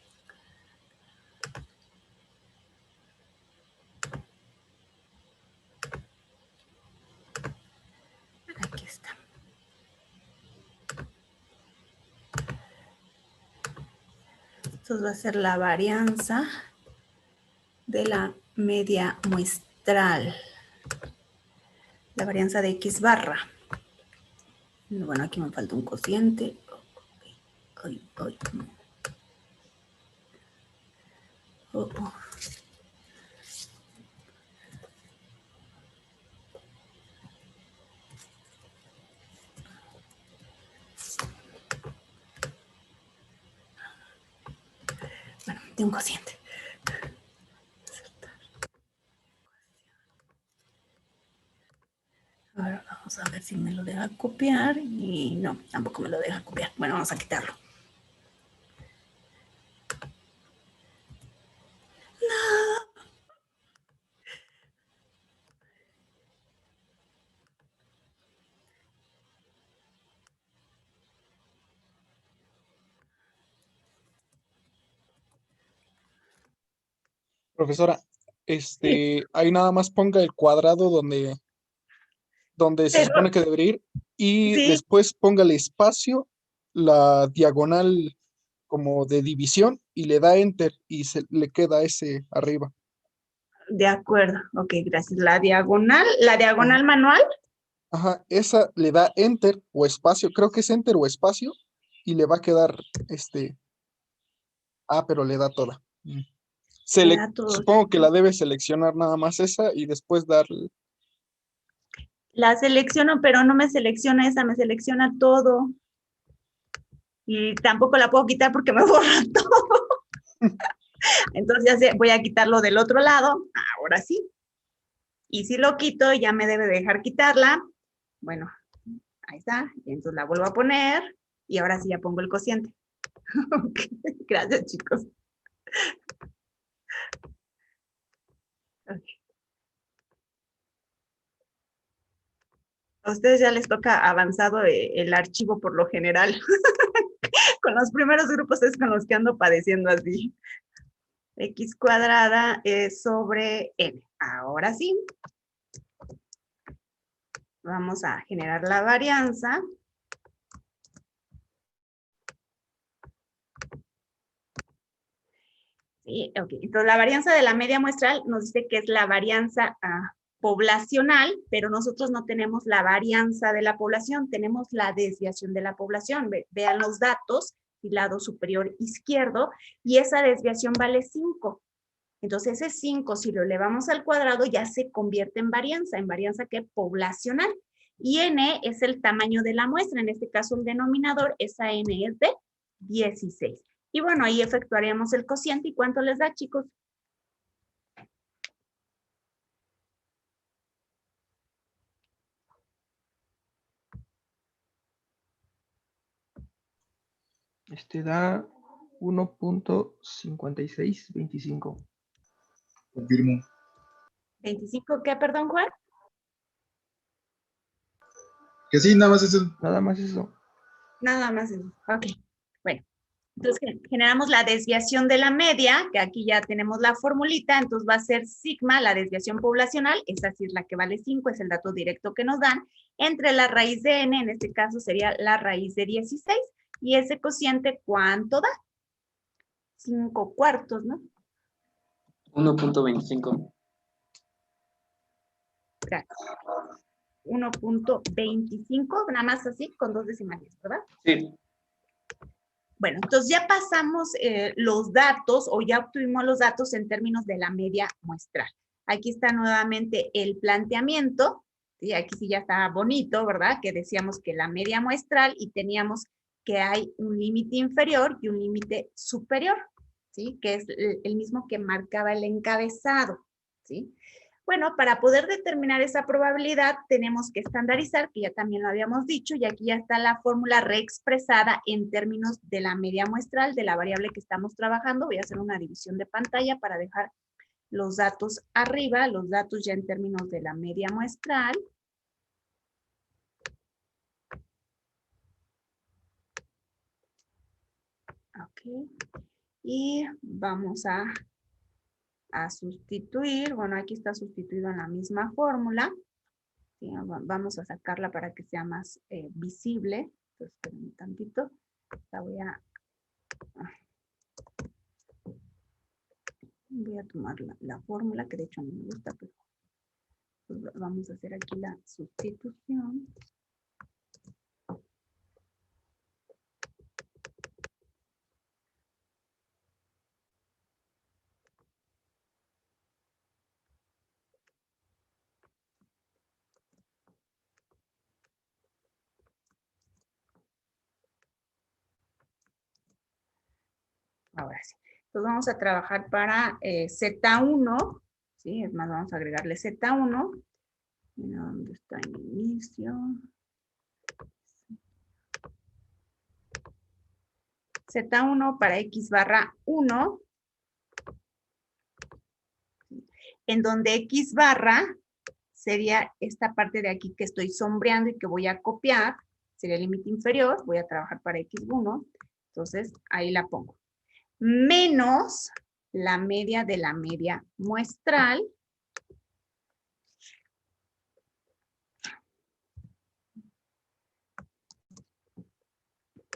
Aquí está. Entonces va a ser la varianza de la media muestral. La varianza de X barra. Bueno, aquí me falta un cociente. Bueno, de un cociente. Ahora vamos a ver si me lo deja copiar. Y no, tampoco me lo deja copiar. Bueno, vamos a quitarlo. Profesora, ahí nada más ponga el cuadrado donde se supone que debería ir y Sí, después póngale espacio, la diagonal como de división y le da enter y se le queda ese arriba. de acuerdo. Ok, gracias. La diagonal manual. Ajá, esa le da enter o espacio, creo que es enter o espacio y le va a quedar pero le da toda. Me da todo. Supongo que la debe seleccionar nada más esa y después darle. La selecciono, pero no me selecciona esa, me selecciona todo. Y tampoco la puedo quitar porque me borra todo. Entonces ya sé, voy a quitarlo del otro lado. Ahora sí. Y si lo quito, ya me debe dejar quitarla. Bueno, ahí está. Y entonces la vuelvo a poner. Y ahora sí ya pongo el cociente. Gracias, chicos. Okay. A ustedes ya les toca avanzado el archivo por lo general. Con los primeros grupos es con los que ando padeciendo así. X cuadrada es sobre n. Ahora sí. Vamos a generar la varianza. Sí, ok. Entonces, la varianza de la media muestral nos dice que es la varianza poblacional, pero nosotros no tenemos la varianza de la población, tenemos la desviación de la población. Vean los datos, el lado superior izquierdo, y esa desviación vale 5. Entonces, ese 5, si lo elevamos al cuadrado, ya se convierte en varianza que poblacional. Y n es el tamaño de la muestra, en este caso el denominador, esa n es de 16. Y bueno, ahí efectuaríamos el cociente. ¿Y cuánto les da, chicos? Da 1.5625. Confirmo. 25, ¿qué, perdón, Juan? Que sí, nada más eso. Nada más eso. Nada más eso. Ok, bueno. Entonces generamos la desviación de la media, que aquí ya tenemos la formulita, entonces va a ser sigma, la desviación poblacional, esa sí es la que vale 5, es el dato directo que nos dan, entre la raíz de n, en este caso sería la raíz de 16, y ese cociente, ¿cuánto da? 5/4, ¿no? 1.25. 1.25, nada más así, con 2 decimales, ¿verdad? Sí. Bueno, entonces ya pasamos los datos o ya obtuvimos los datos en términos de la media muestral. Aquí está nuevamente el planteamiento, ¿sí? Aquí sí ya está bonito, ¿verdad? Que decíamos que la media muestral y teníamos que hay un límite inferior y un límite superior, ¿sí? Que es el mismo que marcaba el encabezado, ¿sí? Bueno, para poder determinar esa probabilidad tenemos que estandarizar, que ya también lo habíamos dicho, y aquí ya está la fórmula reexpresada en términos de la media muestral de la variable que estamos trabajando. Voy a hacer una división de pantalla para dejar los datos arriba, los datos ya en términos de la media muestral. Ok. Y vamos a sustituir, bueno, aquí está sustituido en la misma fórmula. Sí, vamos a sacarla para que sea más visible. Entonces, espérenme tantito. La voy a tomar la fórmula, que de hecho a mí me gusta, pero pues vamos a hacer aquí la sustitución. Ahora sí. Entonces vamos a trabajar para Z1, ¿sí? Es más, vamos a agregarle Z1. Mira dónde está el inicio. Z1 para X barra 1. En donde X barra sería esta parte de aquí que estoy sombreando y que voy a copiar. Sería el límite inferior. Voy a trabajar para X1. Entonces, ahí la pongo. Menos la media de la media muestral.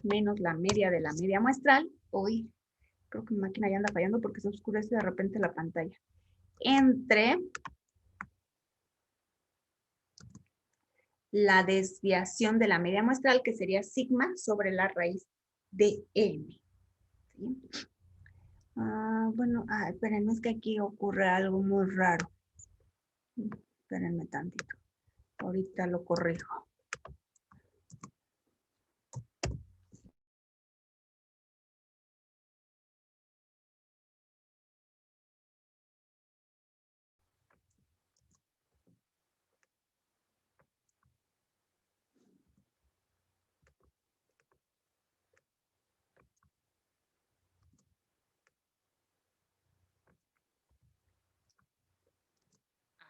Menos la media de la media muestral. Uy, creo que mi máquina ya anda fallando porque se oscurece de repente la pantalla. Entre la desviación de la media muestral, que sería sigma sobre la raíz de n. ¿Sí? Bueno, espérenme, es que aquí ocurre algo muy raro. Espérenme tantito. Ahorita lo corrijo.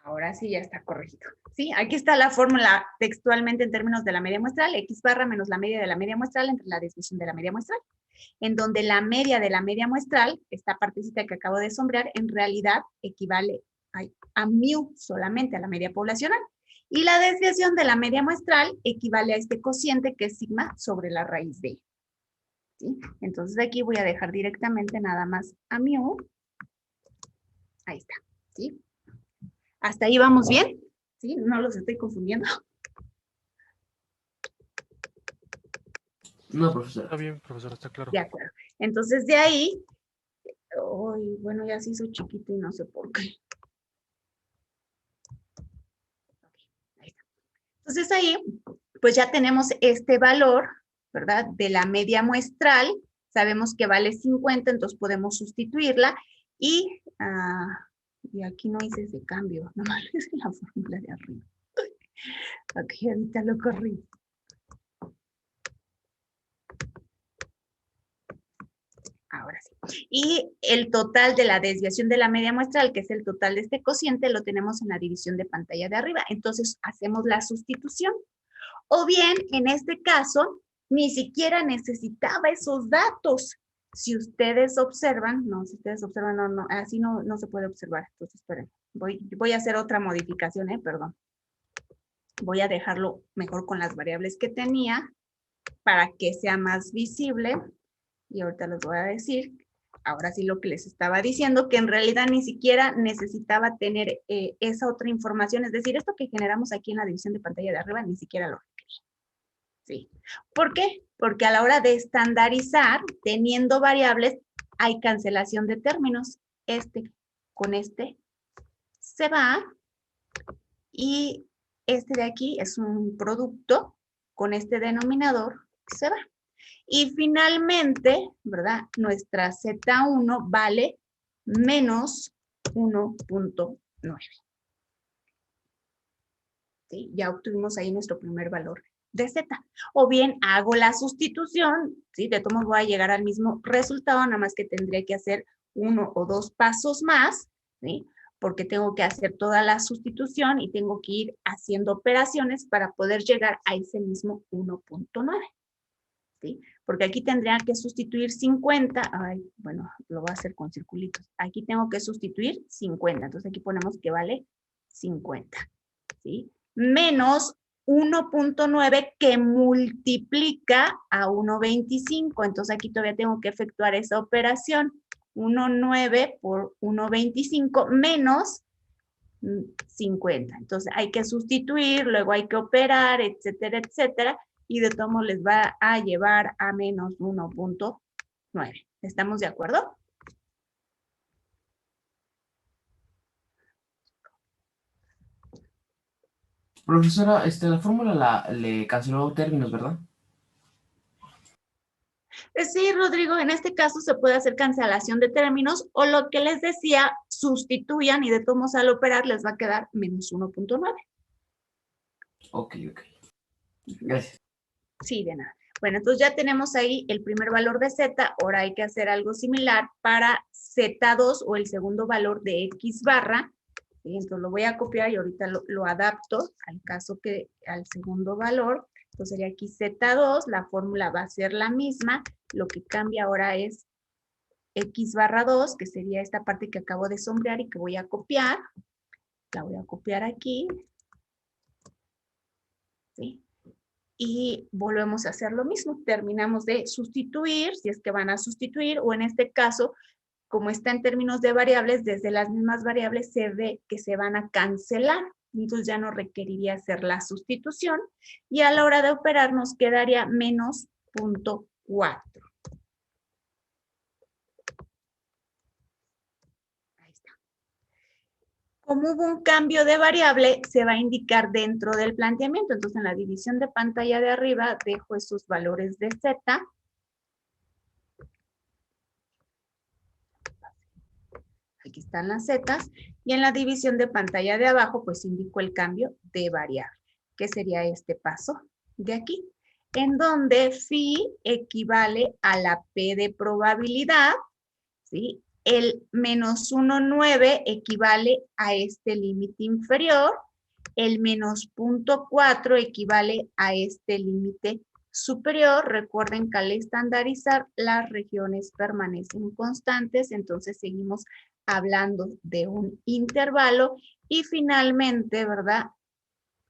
Ahora sí ya está corregido. Sí, aquí está la fórmula textualmente en términos de la media muestral, X barra menos la media de la media muestral entre la desviación de la media muestral, en donde la media de la media muestral, esta partecita que acabo de sombrear, en realidad equivale a mu solamente, a la media poblacional. Y la desviación de la media muestral equivale a este cociente que es sigma sobre la raíz de. ¿Sí? Entonces aquí voy a dejar directamente nada más a mu. Ahí está, ¿sí? ¿Hasta ahí vamos bien? ¿Sí? No los estoy confundiendo. No, profesora. Está bien, profesor, está claro. De acuerdo. Entonces, de ahí, bueno, ya se hizo chiquito y no sé por qué. Ahí está. Entonces, ahí, pues ya tenemos este valor, ¿verdad? De la media muestral. Sabemos que vale 50, entonces podemos sustituirla. Y aquí no hice ese cambio, nomás hice la fórmula de arriba. Ok, ahorita lo corrí. Ahora sí. Y el total de la desviación de la media muestral, que es el total de este cociente, lo tenemos en la división de pantalla de arriba. Entonces, hacemos la sustitución. O bien, en este caso, ni siquiera necesitaba esos datos. Si ustedes observan, no, así no se puede observar. Entonces, esperen, voy a hacer otra modificación, perdón. Voy a dejarlo mejor con las variables que tenía para que sea más visible. Y ahorita les voy a decir, ahora sí lo que les estaba diciendo, que en realidad ni siquiera necesitaba tener esa otra información. Es decir, esto que generamos aquí en la división de pantalla de arriba, ni siquiera lo requería. ¿Sí? ¿Por qué? Porque a la hora de estandarizar, teniendo variables, hay cancelación de términos. Este con este se va. Y este de aquí es un producto con este denominador se va. Y finalmente, ¿verdad? Nuestra Z1 vale menos 1.9. ¿Sí? Ya obtuvimos ahí nuestro primer valor de Z. O bien hago la sustitución, ¿sí? De todos modos voy a llegar al mismo resultado, nada más que tendría que hacer 1 o 2 pasos más, ¿sí? Porque tengo que hacer toda la sustitución y tengo que ir haciendo operaciones para poder llegar a ese mismo 1.9. ¿Sí? Porque aquí tendría que sustituir 50, bueno, lo voy a hacer con circulitos. Aquí tengo que sustituir 50, entonces aquí ponemos que vale 50, ¿sí? Menos 1.9 que multiplica a 1.25, entonces aquí todavía tengo que efectuar esa operación. 1.9 por 1.25 menos 50. Entonces hay que sustituir, luego hay que operar, etcétera, etcétera. Y de todos modos les va a llevar a menos 1.9. ¿Estamos de acuerdo? Profesora, la fórmula le canceló términos, ¿verdad? Sí, Rodrigo, en este caso se puede hacer cancelación de términos o lo que les decía, sustituyan y de todos modos al operar les va a quedar menos 1.9. Ok. Gracias. Sí, de nada. Bueno, entonces ya tenemos ahí el primer valor de Z, ahora hay que hacer algo similar para Z2 o el segundo valor de X barra. ¿Sí? Entonces lo voy a copiar y ahorita lo adapto al caso que al segundo valor. Entonces sería aquí Z2, la fórmula va a ser la misma, lo que cambia ahora es X barra 2, que sería esta parte que acabo de sombrear y que voy a copiar. La voy a copiar aquí. ¿Sí? Y volvemos a hacer lo mismo. Terminamos de sustituir, si es que van a sustituir, o en este caso, como está en términos de variables, desde las mismas variables se ve que se van a cancelar. Entonces ya no requeriría hacer la sustitución. Y a la hora de operar nos quedaría menos 0.4. Ahí está. Como hubo un cambio de variable, se va a indicar dentro del planteamiento. Entonces, en la división de pantalla de arriba, dejo esos valores de Z. Aquí están las Zetas. Y en la división de pantalla de abajo, pues indico el cambio de variable, que sería este paso de aquí, en donde phi equivale a la P de probabilidad, ¿sí? El menos 1.9 equivale a este límite inferior. El menos 0.4 equivale a este límite superior. Recuerden que al estandarizar las regiones permanecen constantes, entonces seguimos hablando de un intervalo. Y finalmente, ¿verdad?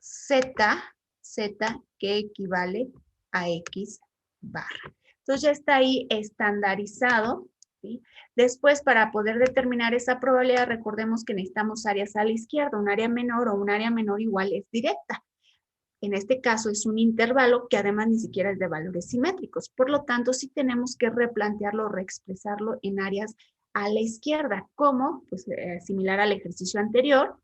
Z que equivale a X barra. Entonces ya está ahí estandarizado ¿sí? Después, para poder determinar esa probabilidad, recordemos que necesitamos áreas a la izquierda, un área menor o un área menor igual es directa. En este caso es un intervalo que además ni siquiera es de valores simétricos. Por lo tanto, sí tenemos que replantearlo, reexpresarlo en áreas a la izquierda. ¿Cómo? Pues similar al ejercicio anterior,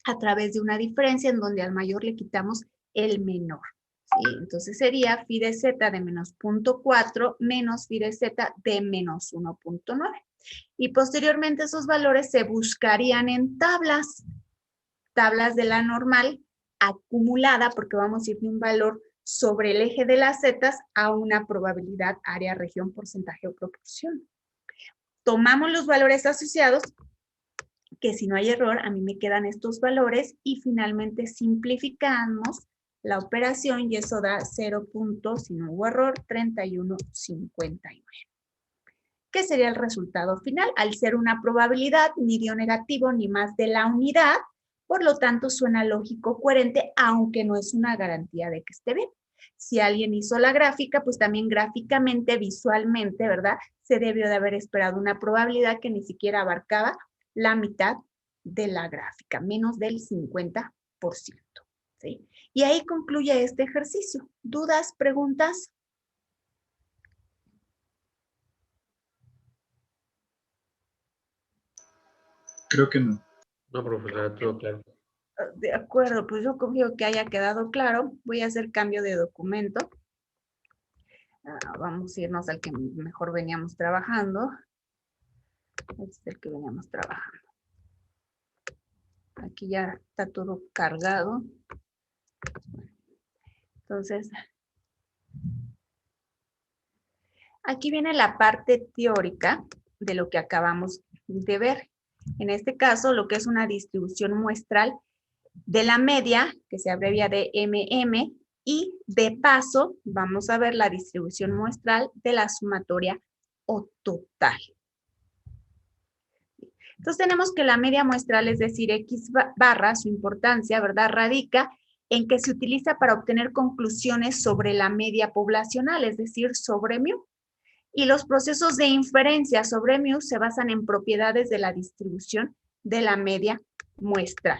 a través de una diferencia en donde al mayor le quitamos el menor. ¿Sí? Entonces sería phi de z de menos 0.4 menos phi de z de menos 1.9. Y posteriormente esos valores se buscarían en tablas de la normal acumulada, porque vamos a ir de un valor sobre el eje de las zetas a una probabilidad, área, región, porcentaje o proporción. Tomamos los valores asociados, que si no hay error, a mí me quedan estos valores, y finalmente simplificamos la operación y eso da 0. Si no hubo error, 31,59. ¿Qué sería el resultado final? Al ser una probabilidad, ni dio negativo ni más de la unidad, por lo tanto suena lógico, coherente, aunque no es una garantía de que esté bien. Si alguien hizo la gráfica, pues también gráficamente, visualmente, ¿verdad? Se debió de haber esperado una probabilidad que ni siquiera abarcaba la mitad de la gráfica, menos del 50%. ¿Sí? Y ahí concluye este ejercicio. ¿Dudas, preguntas? Creo que no. No, profesora, todo claro. De acuerdo, pues yo confío que haya quedado claro. Voy a hacer cambio de documento. Vamos a irnos al que mejor veníamos trabajando. Este es el que veníamos trabajando. Aquí ya está todo cargado. Entonces, aquí viene la parte teórica de lo que acabamos de ver. En este caso, lo que es una distribución muestral de la media, que se abrevia de MM, y de paso vamos a ver la distribución muestral de la sumatoria o total. Entonces tenemos que la media muestral, es decir, X barra, su importancia, ¿verdad?, radica en que se utiliza para obtener conclusiones sobre la media poblacional, es decir, sobre mu. Y los procesos de inferencia sobre mu se basan en propiedades de la distribución de la media muestral.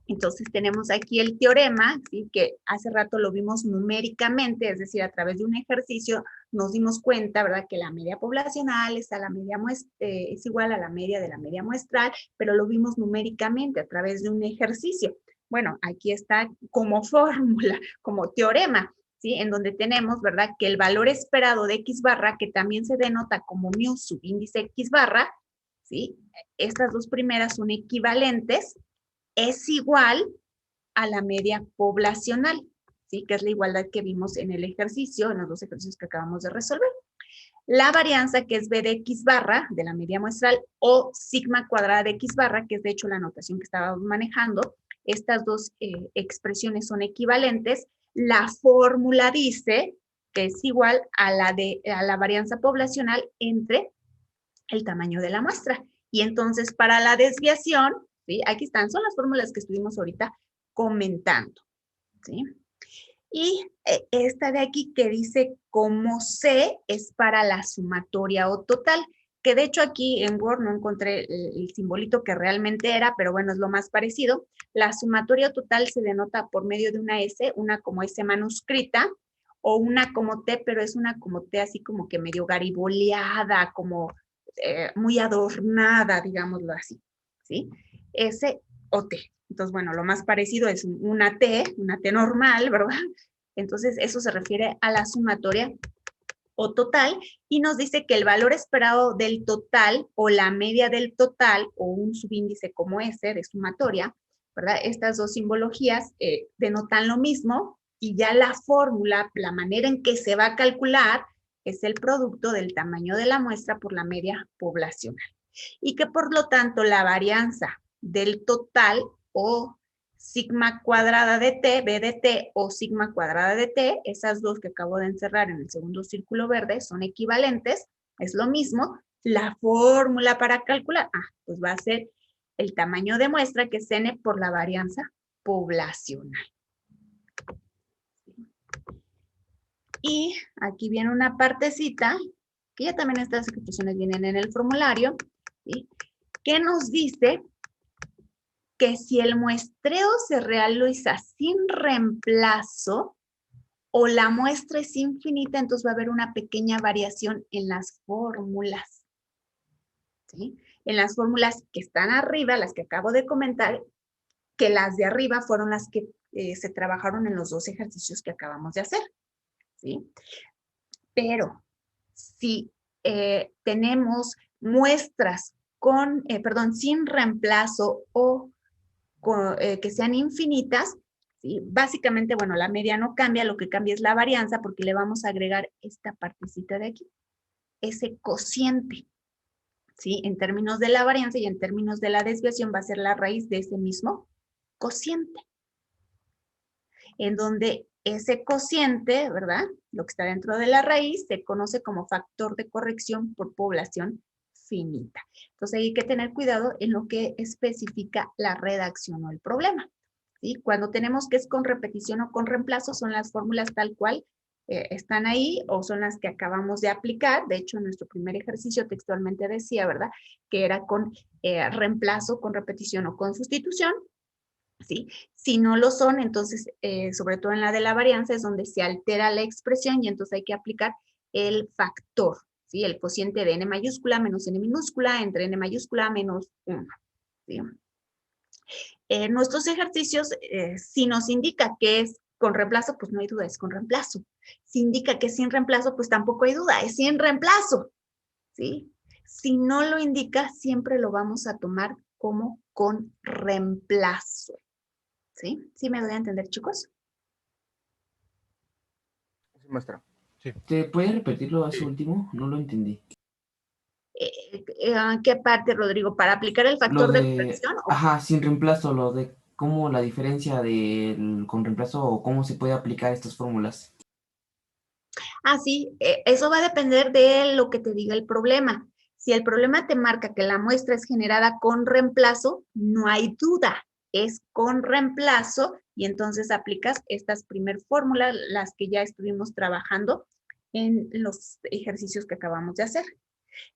Entonces tenemos aquí el teorema, ¿sí?, que hace rato lo vimos numéricamente, es decir, a través de un ejercicio nos dimos cuenta, ¿verdad?, que la media poblacional es igual a la media de la media muestral, pero lo vimos numéricamente a través de un ejercicio. Bueno, aquí está como fórmula, como teorema, ¿sí?, en donde tenemos, ¿verdad?, que el valor esperado de X barra, que también se denota como mu subíndice X barra, ¿sí?, estas dos primeras son equivalentes, es igual a la media poblacional, ¿sí?, que es la igualdad que vimos en el ejercicio, en los dos ejercicios que acabamos de resolver. La varianza, que es B de X barra, de la media muestral, o sigma cuadrada de X barra, que es de hecho la notación que estábamos manejando, estas dos expresiones son equivalentes. La fórmula dice que es igual a la varianza poblacional entre el tamaño de la muestra. Y entonces, para la desviación, ¿sí?, aquí están, son las fórmulas que estuvimos ahorita comentando, ¿sí? Y esta de aquí que dice como C es para la sumatoria o total, que de hecho aquí en Word no encontré el simbolito que realmente era, pero bueno, es lo más parecido. La sumatoria o total se denota por medio de una S, una como S manuscrita, o una como T, pero es una como T así como que medio gariboleada, como muy adornada, digámoslo así, ¿sí? S o T. Entonces, bueno, lo más parecido es una T normal, ¿verdad? Entonces, eso se refiere a la sumatoria o total, y nos dice que el valor esperado del total o la media del total o un subíndice como ese de sumatoria, ¿verdad? Estas dos simbologías denotan lo mismo, y ya la fórmula, la manera en que se va a calcular, es el producto del tamaño de la muestra por la media poblacional. Y que por lo tanto la varianza del total o sigma cuadrada de t, b de t o sigma cuadrada de t, esas dos que acabo de encerrar en el segundo círculo verde son equivalentes, es lo mismo. La fórmula para calcular, pues va a ser el tamaño de muestra, que es n por la varianza poblacional. Y aquí viene una partecita que ya también estas expresiones vienen en el formulario, ¿sí? Que nos dice que si el muestreo se realiza sin reemplazo o la muestra es infinita, entonces va a haber una pequeña variación en las fórmulas, ¿sí? En las fórmulas que están arriba, las que acabo de comentar, que las de arriba fueron las que se trabajaron en los 2 ejercicios que acabamos de hacer, ¿sí? Pero si tenemos muestras sin reemplazo o que sean infinitas, ¿sí? Básicamente, bueno, la media no cambia, lo que cambia es la varianza porque le vamos a agregar esta partecita de aquí, ese cociente, ¿sí? En términos de la varianza y en términos de la desviación va a ser la raíz de ese mismo cociente, en donde ese cociente, ¿verdad? Lo que está dentro de la raíz se conoce como factor de corrección por población finita. Entonces hay que tener cuidado en lo que especifica la redacción o el problema, ¿sí? Cuando tenemos que es con repetición o con reemplazo, son las fórmulas tal cual están ahí o son las que acabamos de aplicar. De hecho, en nuestro primer ejercicio textualmente decía, ¿verdad? Que era con reemplazo, con repetición o con sustitución. ¿Sí? Si no lo son, entonces, sobre todo en la de la varianza, es donde se altera la expresión y entonces hay que aplicar el factor, ¿sí? El cociente de n mayúscula menos n minúscula entre n mayúscula menos 1. ¿Sí? Nuestros ejercicios, si nos indica que es con reemplazo, pues no hay duda, es con reemplazo. Si indica que es sin reemplazo, pues tampoco hay duda, es sin reemplazo. ¿Sí? Si no lo indica, siempre lo vamos a tomar como con reemplazo. ¿Sí? ¿Sí me doy a entender, chicos? Sí, maestra. ¿Te puedes repetirlo eso último? No lo entendí. ¿Qué parte, Rodrigo? ¿Para aplicar el Lo factor de de, corrección? ajá, sin reemplazo, lo de cómo la diferencia del con reemplazo o cómo se puede aplicar estas fórmulas. Ah, sí, eso va a depender de lo que te diga el problema. Si el problema te marca que la muestra es generada con reemplazo, no hay duda, es con reemplazo y entonces aplicas estas primer fórmulas, las que ya estuvimos trabajando en los ejercicios que acabamos de hacer.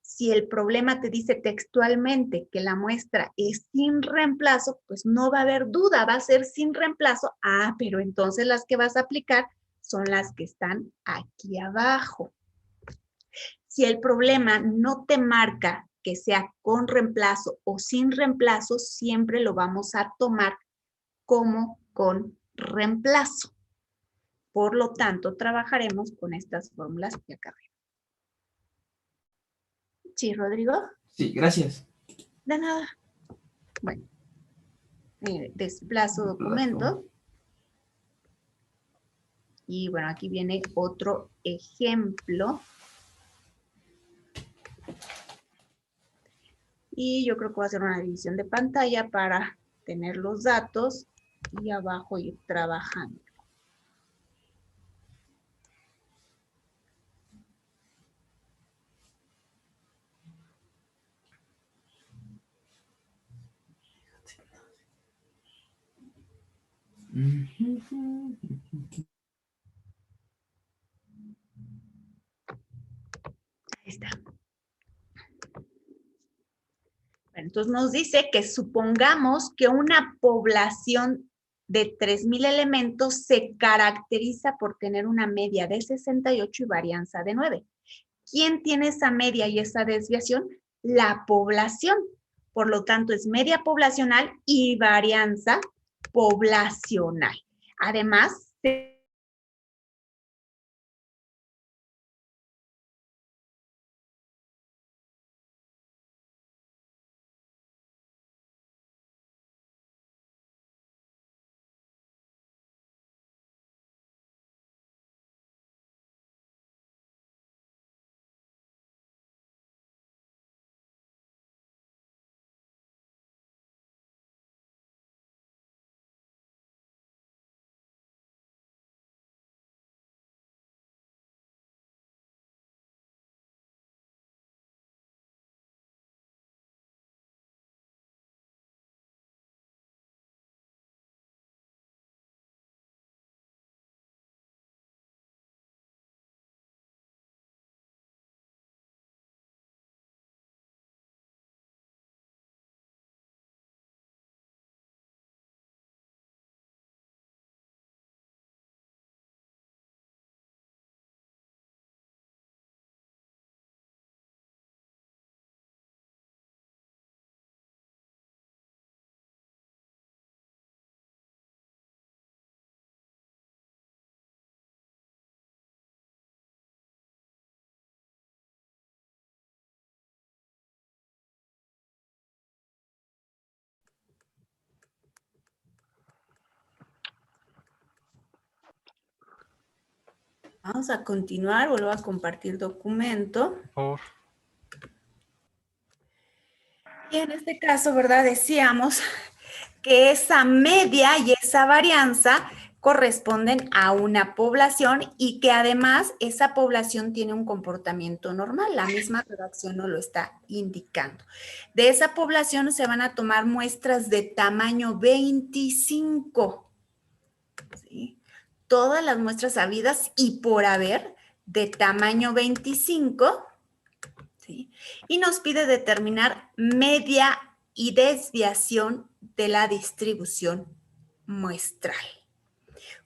Si el problema te dice textualmente que la muestra es sin reemplazo, pues no va a haber duda, va a ser sin reemplazo. Ah, pero entonces las que vas a aplicar son las que están aquí abajo. Si el problema no te marca que sea con reemplazo o sin reemplazo, siempre lo vamos a tomar como con reemplazo. Por lo tanto, trabajaremos con estas fórmulas de acá arriba. ¿Sí, Rodrigo? Sí, gracias. De nada. Bueno, desplazo documento. Y bueno, aquí viene otro ejemplo. Y yo creo que voy a hacer una división de pantalla para tener los datos y abajo ir trabajando. Ahí está. Bueno, entonces nos dice que supongamos que una población de 3,000 elementos se caracteriza por tener una media de 68 y varianza de 9. ¿Quién tiene esa media y esa desviación? La población. Por lo tanto, es media poblacional y varianza poblacional. Además, Vamos a continuar, vuelvo a compartir documento. Por favor. Y en este caso, ¿verdad? Decíamos que esa media y esa varianza corresponden a una población y que además esa población tiene un comportamiento normal. La misma redacción nos lo está indicando. De esa población se van a tomar muestras de tamaño 25. ¿Sí? Todas las muestras habidas y por haber de tamaño 25. ¿Sí? Y nos pide determinar media y desviación de la distribución muestral,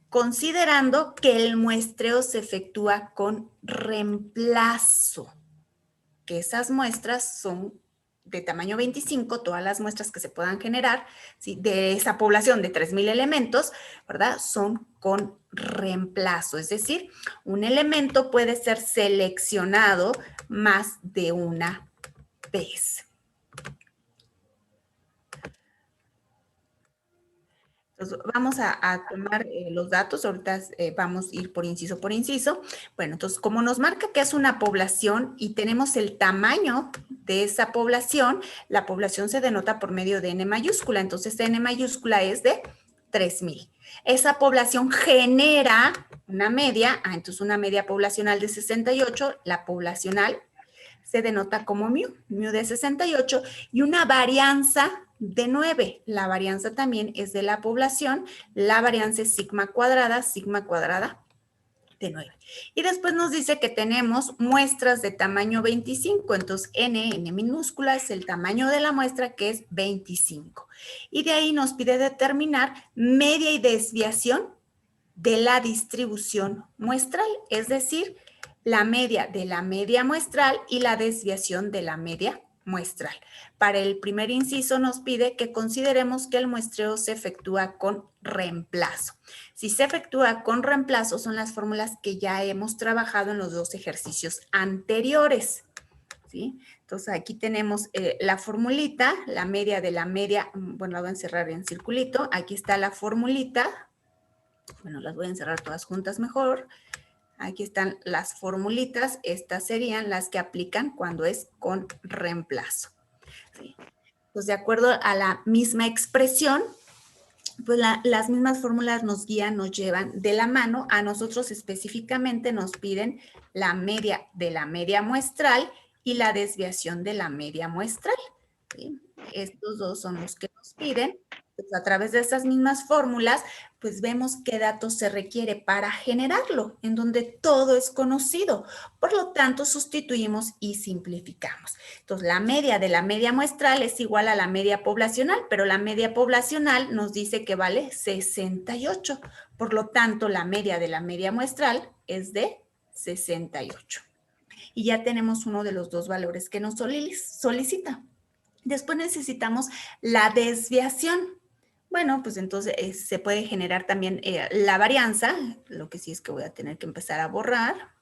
considerando que el muestreo se efectúa con reemplazo, que esas muestras son de tamaño 25, todas las muestras que se puedan generar, ¿sí? De esa población de 3,000 elementos, ¿verdad? Son con reemplazo, es decir, un elemento puede ser seleccionado más de una vez. Entonces, vamos a tomar los datos, ahorita vamos a ir por inciso por inciso. Bueno, entonces, como nos marca que es una población y tenemos el tamaño de esa población, la población se denota por medio de N mayúscula, entonces N mayúscula es de 3,000. Esa población genera una media, entonces una media poblacional de 68, la poblacional se denota como mu de 68, y una varianza de 9. La varianza también es de la población, la varianza es sigma cuadrada de 9. Y después nos dice que tenemos muestras de tamaño 25, entonces N minúscula es el tamaño de la muestra, que es 25. Y de ahí nos pide determinar media y desviación de la distribución muestral, es decir, la media de la media muestral y la desviación de la media muestral. Para el primer inciso nos pide que consideremos que el muestreo se efectúa con reemplazo. Si se efectúa con reemplazo, son las fórmulas que ya hemos trabajado en los dos ejercicios anteriores, ¿sí? Entonces aquí tenemos la formulita, la media de la media, bueno, la voy a encerrar en circulito. Aquí está la formulita. Bueno, las voy a encerrar todas juntas mejor. Aquí están las formulitas, estas serían las que aplican cuando es con reemplazo. ¿Sí? Pues de acuerdo a la misma expresión, pues las mismas fórmulas nos guían, nos llevan de la mano. A nosotros específicamente nos piden la media de la media muestral y la desviación de la media muestral. ¿Sí? Estos dos son los que nos piden. Pues a través de estas mismas fórmulas, pues vemos qué datos se requiere para generarlo, en donde todo es conocido. Por lo tanto, sustituimos y simplificamos. Entonces, la media de la media muestral es igual a la media poblacional, pero la media poblacional nos dice que vale 68. Por lo tanto, la media de la media muestral es de 68. Y ya tenemos uno de los dos valores que nos solicita. Después necesitamos la desviación. Bueno, pues entonces se puede generar también la varianza, lo que sí es que voy a tener que empezar a borrar.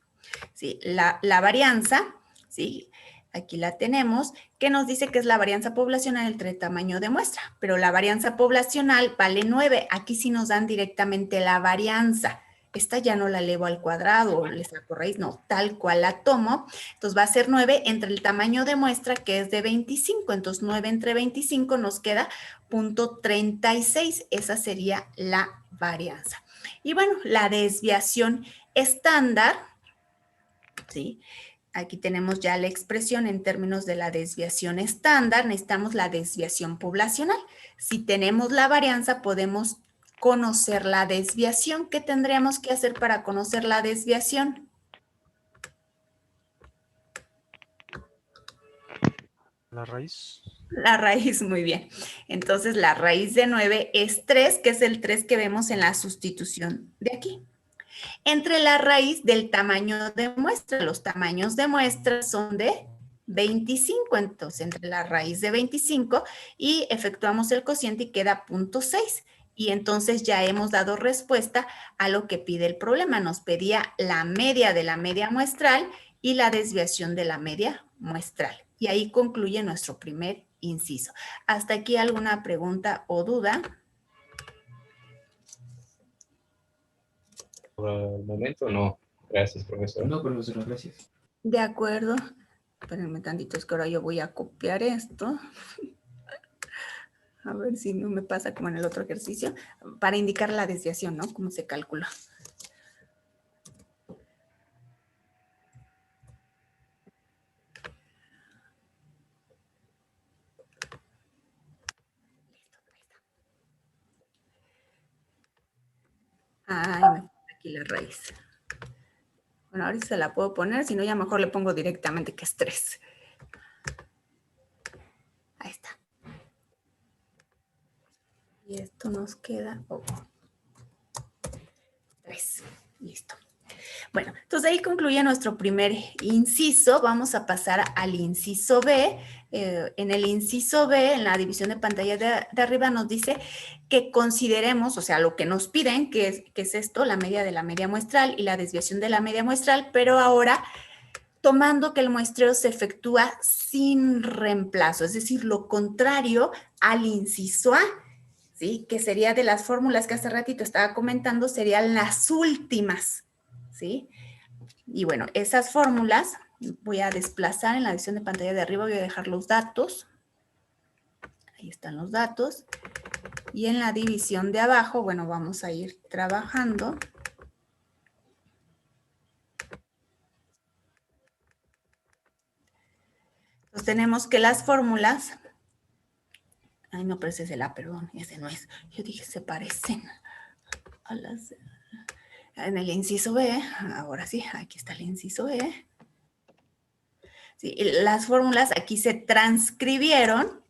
¿Sí? La varianza, ¿sí? Aquí la tenemos, que nos dice que es la varianza poblacional entre tamaño de muestra, pero la varianza poblacional vale 9. Aquí sí nos dan directamente la varianza. Esta ya no la elevo al cuadrado o le saco raíz, no, tal cual la tomo. Entonces va a ser 9 entre el tamaño de muestra, que es de 25. Entonces 9 entre 25 nos queda 0.36. Esa sería la varianza. Y bueno, la desviación estándar, ¿sí? Aquí tenemos ya la expresión en términos de la desviación estándar. Necesitamos la desviación poblacional. Si tenemos la varianza, podemos conocer la desviación. ¿Qué tendríamos que hacer para conocer la desviación? La raíz. La raíz, muy bien. Entonces, la raíz de 9 es 3, que es el 3 que vemos en la sustitución de aquí. Entre la raíz del tamaño de muestra. Los tamaños de muestra son de 25, entonces entre la raíz de 25 y efectuamos el cociente y queda 0.6. Y entonces ya hemos dado respuesta a lo que pide el problema. Nos pedía la media de la media muestral y la desviación de la media muestral. Y ahí concluye nuestro primer inciso. ¿Hasta aquí alguna pregunta o duda? Por el momento no. Gracias, profesor. No, profesora, gracias. De acuerdo. Espérenme tantito, es que ahora yo voy a copiar esto. A ver si no me pasa como en el otro ejercicio. Para indicar la desviación, ¿no? Cómo se calcula. Ay, me falta aquí la raíz. Bueno, ahorita se la puedo poner, si no ya mejor le pongo directamente que es 3. Ahí está. Y esto nos queda 3. Listo. Bueno, entonces ahí concluye nuestro primer inciso. Vamos a pasar al inciso B. En el inciso B, en la división de pantalla de arriba, nos dice que consideremos, o sea, lo que nos piden, que es esto, la media de la media muestral y la desviación de la media muestral, pero ahora tomando que el muestreo se efectúa sin reemplazo, es decir, lo contrario al inciso A, ¿sí? Que sería de las fórmulas que hace ratito estaba comentando, serían las últimas, ¿sí? Y bueno, esas fórmulas voy a desplazar en la división de pantalla de arriba, voy a dejar los datos. Ahí están los datos. Y en la división de abajo, bueno, vamos a ir trabajando. Entonces tenemos que las fórmulas... Ay, no, pero ese es el A, perdón, ese no es. Yo dije, se parecen a las... En el inciso B, ahora sí, aquí está el inciso B. Sí, las fórmulas aquí se transcribieron,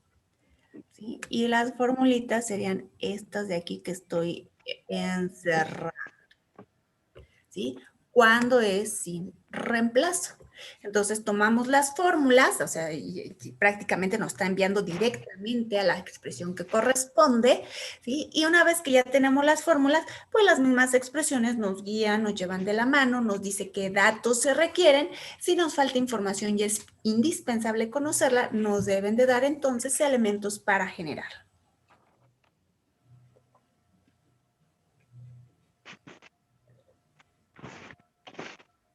¿sí? Y las formulitas serían estas de aquí que estoy encerrando, ¿sí? Cuando es sin reemplazo. Entonces tomamos las fórmulas, o sea, y prácticamente nos está enviando directamente a la expresión que corresponde, ¿sí? Y una vez que ya tenemos las fórmulas, pues las mismas expresiones nos guían, nos llevan de la mano, nos dice qué datos se requieren. Si nos falta información y es indispensable conocerla, nos deben de dar entonces elementos para generar.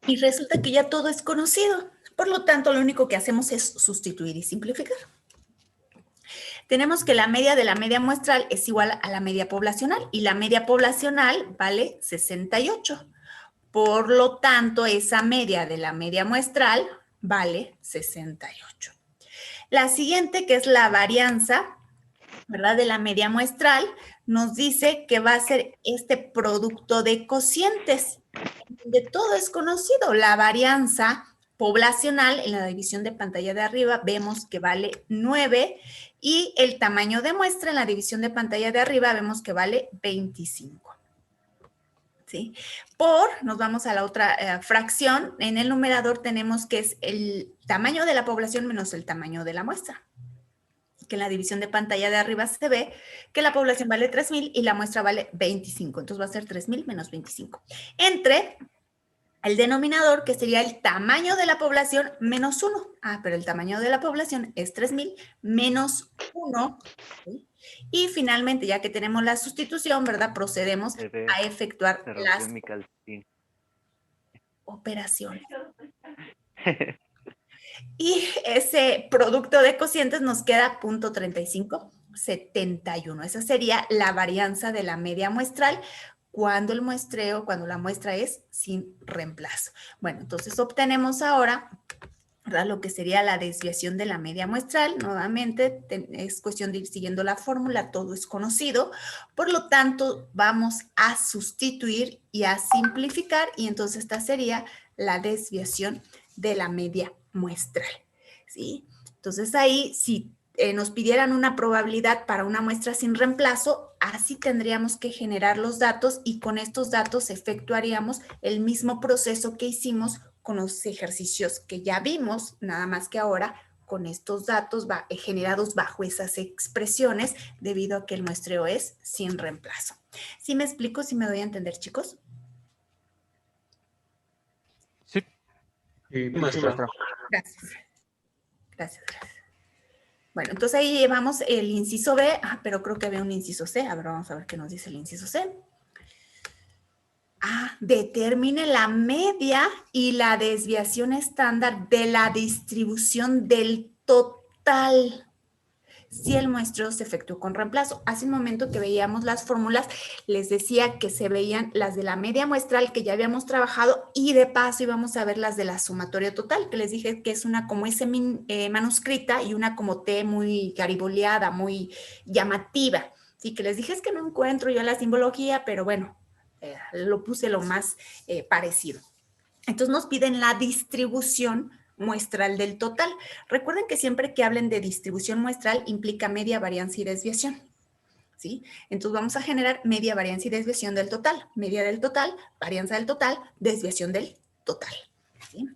Y resulta que ya todo es conocido. Por lo tanto, lo único que hacemos es sustituir y simplificar. Tenemos que la media de la media muestral es igual a la media poblacional y la media poblacional vale 68. Por lo tanto, esa media de la media muestral vale 68. La siguiente, que es la varianza, ¿verdad? De la media muestral, nos dice que va a ser este producto de cocientes, donde todo es conocido. La varianza poblacional en la división de pantalla de arriba vemos que vale 9 y el tamaño de muestra en la división de pantalla de arriba vemos que vale 25. ¿Sí? Nos vamos a la otra fracción, en el numerador tenemos que es el tamaño de la población menos el tamaño de la muestra. Que en la división de pantalla de arriba se ve que la población vale 3,000 y la muestra vale 25. Entonces va a ser 3,000 menos 25. Entre el denominador, que sería el tamaño de la población menos 1. Pero el tamaño de la población es 3,000 menos 1. ¿Sí? Y finalmente, ya que tenemos la sustitución, ¿verdad? Procedemos a efectuar las operaciones. Y ese producto de cocientes nos queda 0.3571. Esa sería la varianza de la media muestral cuando la muestra es sin reemplazo. Bueno, entonces obtenemos ahora, ¿verdad?, lo que sería la desviación de la media muestral. Nuevamente, es cuestión de ir siguiendo la fórmula, todo es conocido. Por lo tanto, vamos a sustituir y a simplificar, y entonces esta sería la desviación de la media muestral, ¿sí? Entonces ahí, si nos pidieran una probabilidad para una muestra sin reemplazo, así tendríamos que generar los datos y con estos datos efectuaríamos el mismo proceso que hicimos con los ejercicios que ya vimos, nada más que ahora con estos datos generados bajo esas expresiones debido a que el muestreo es sin reemplazo. ¿Sí me explico? ¿Sí me doy a entender, chicos? Sí. Maestra. Gracias. Gracias. Bueno, entonces ahí llevamos el inciso B, pero creo que había un inciso C. A ver, vamos a ver qué nos dice el inciso C. Determine la media y la desviación estándar de la distribución del total si el muestreo se efectuó con reemplazo. Hace un momento que veíamos las fórmulas, les decía que se veían las de la media muestral que ya habíamos trabajado y de paso íbamos a ver las de la sumatoria total, que les dije que es una como S manuscrita y una como T muy gariboleada, muy llamativa. Sí, que les dije es que no encuentro yo la simbología, pero bueno, lo puse lo más parecido. Entonces nos piden la distribución muestral del total. Recuerden que siempre que hablen de distribución muestral implica media, varianza y desviación. ¿Sí? Entonces vamos a generar media, varianza y desviación del total. Media del total, varianza del total, desviación del total. ¿Sí?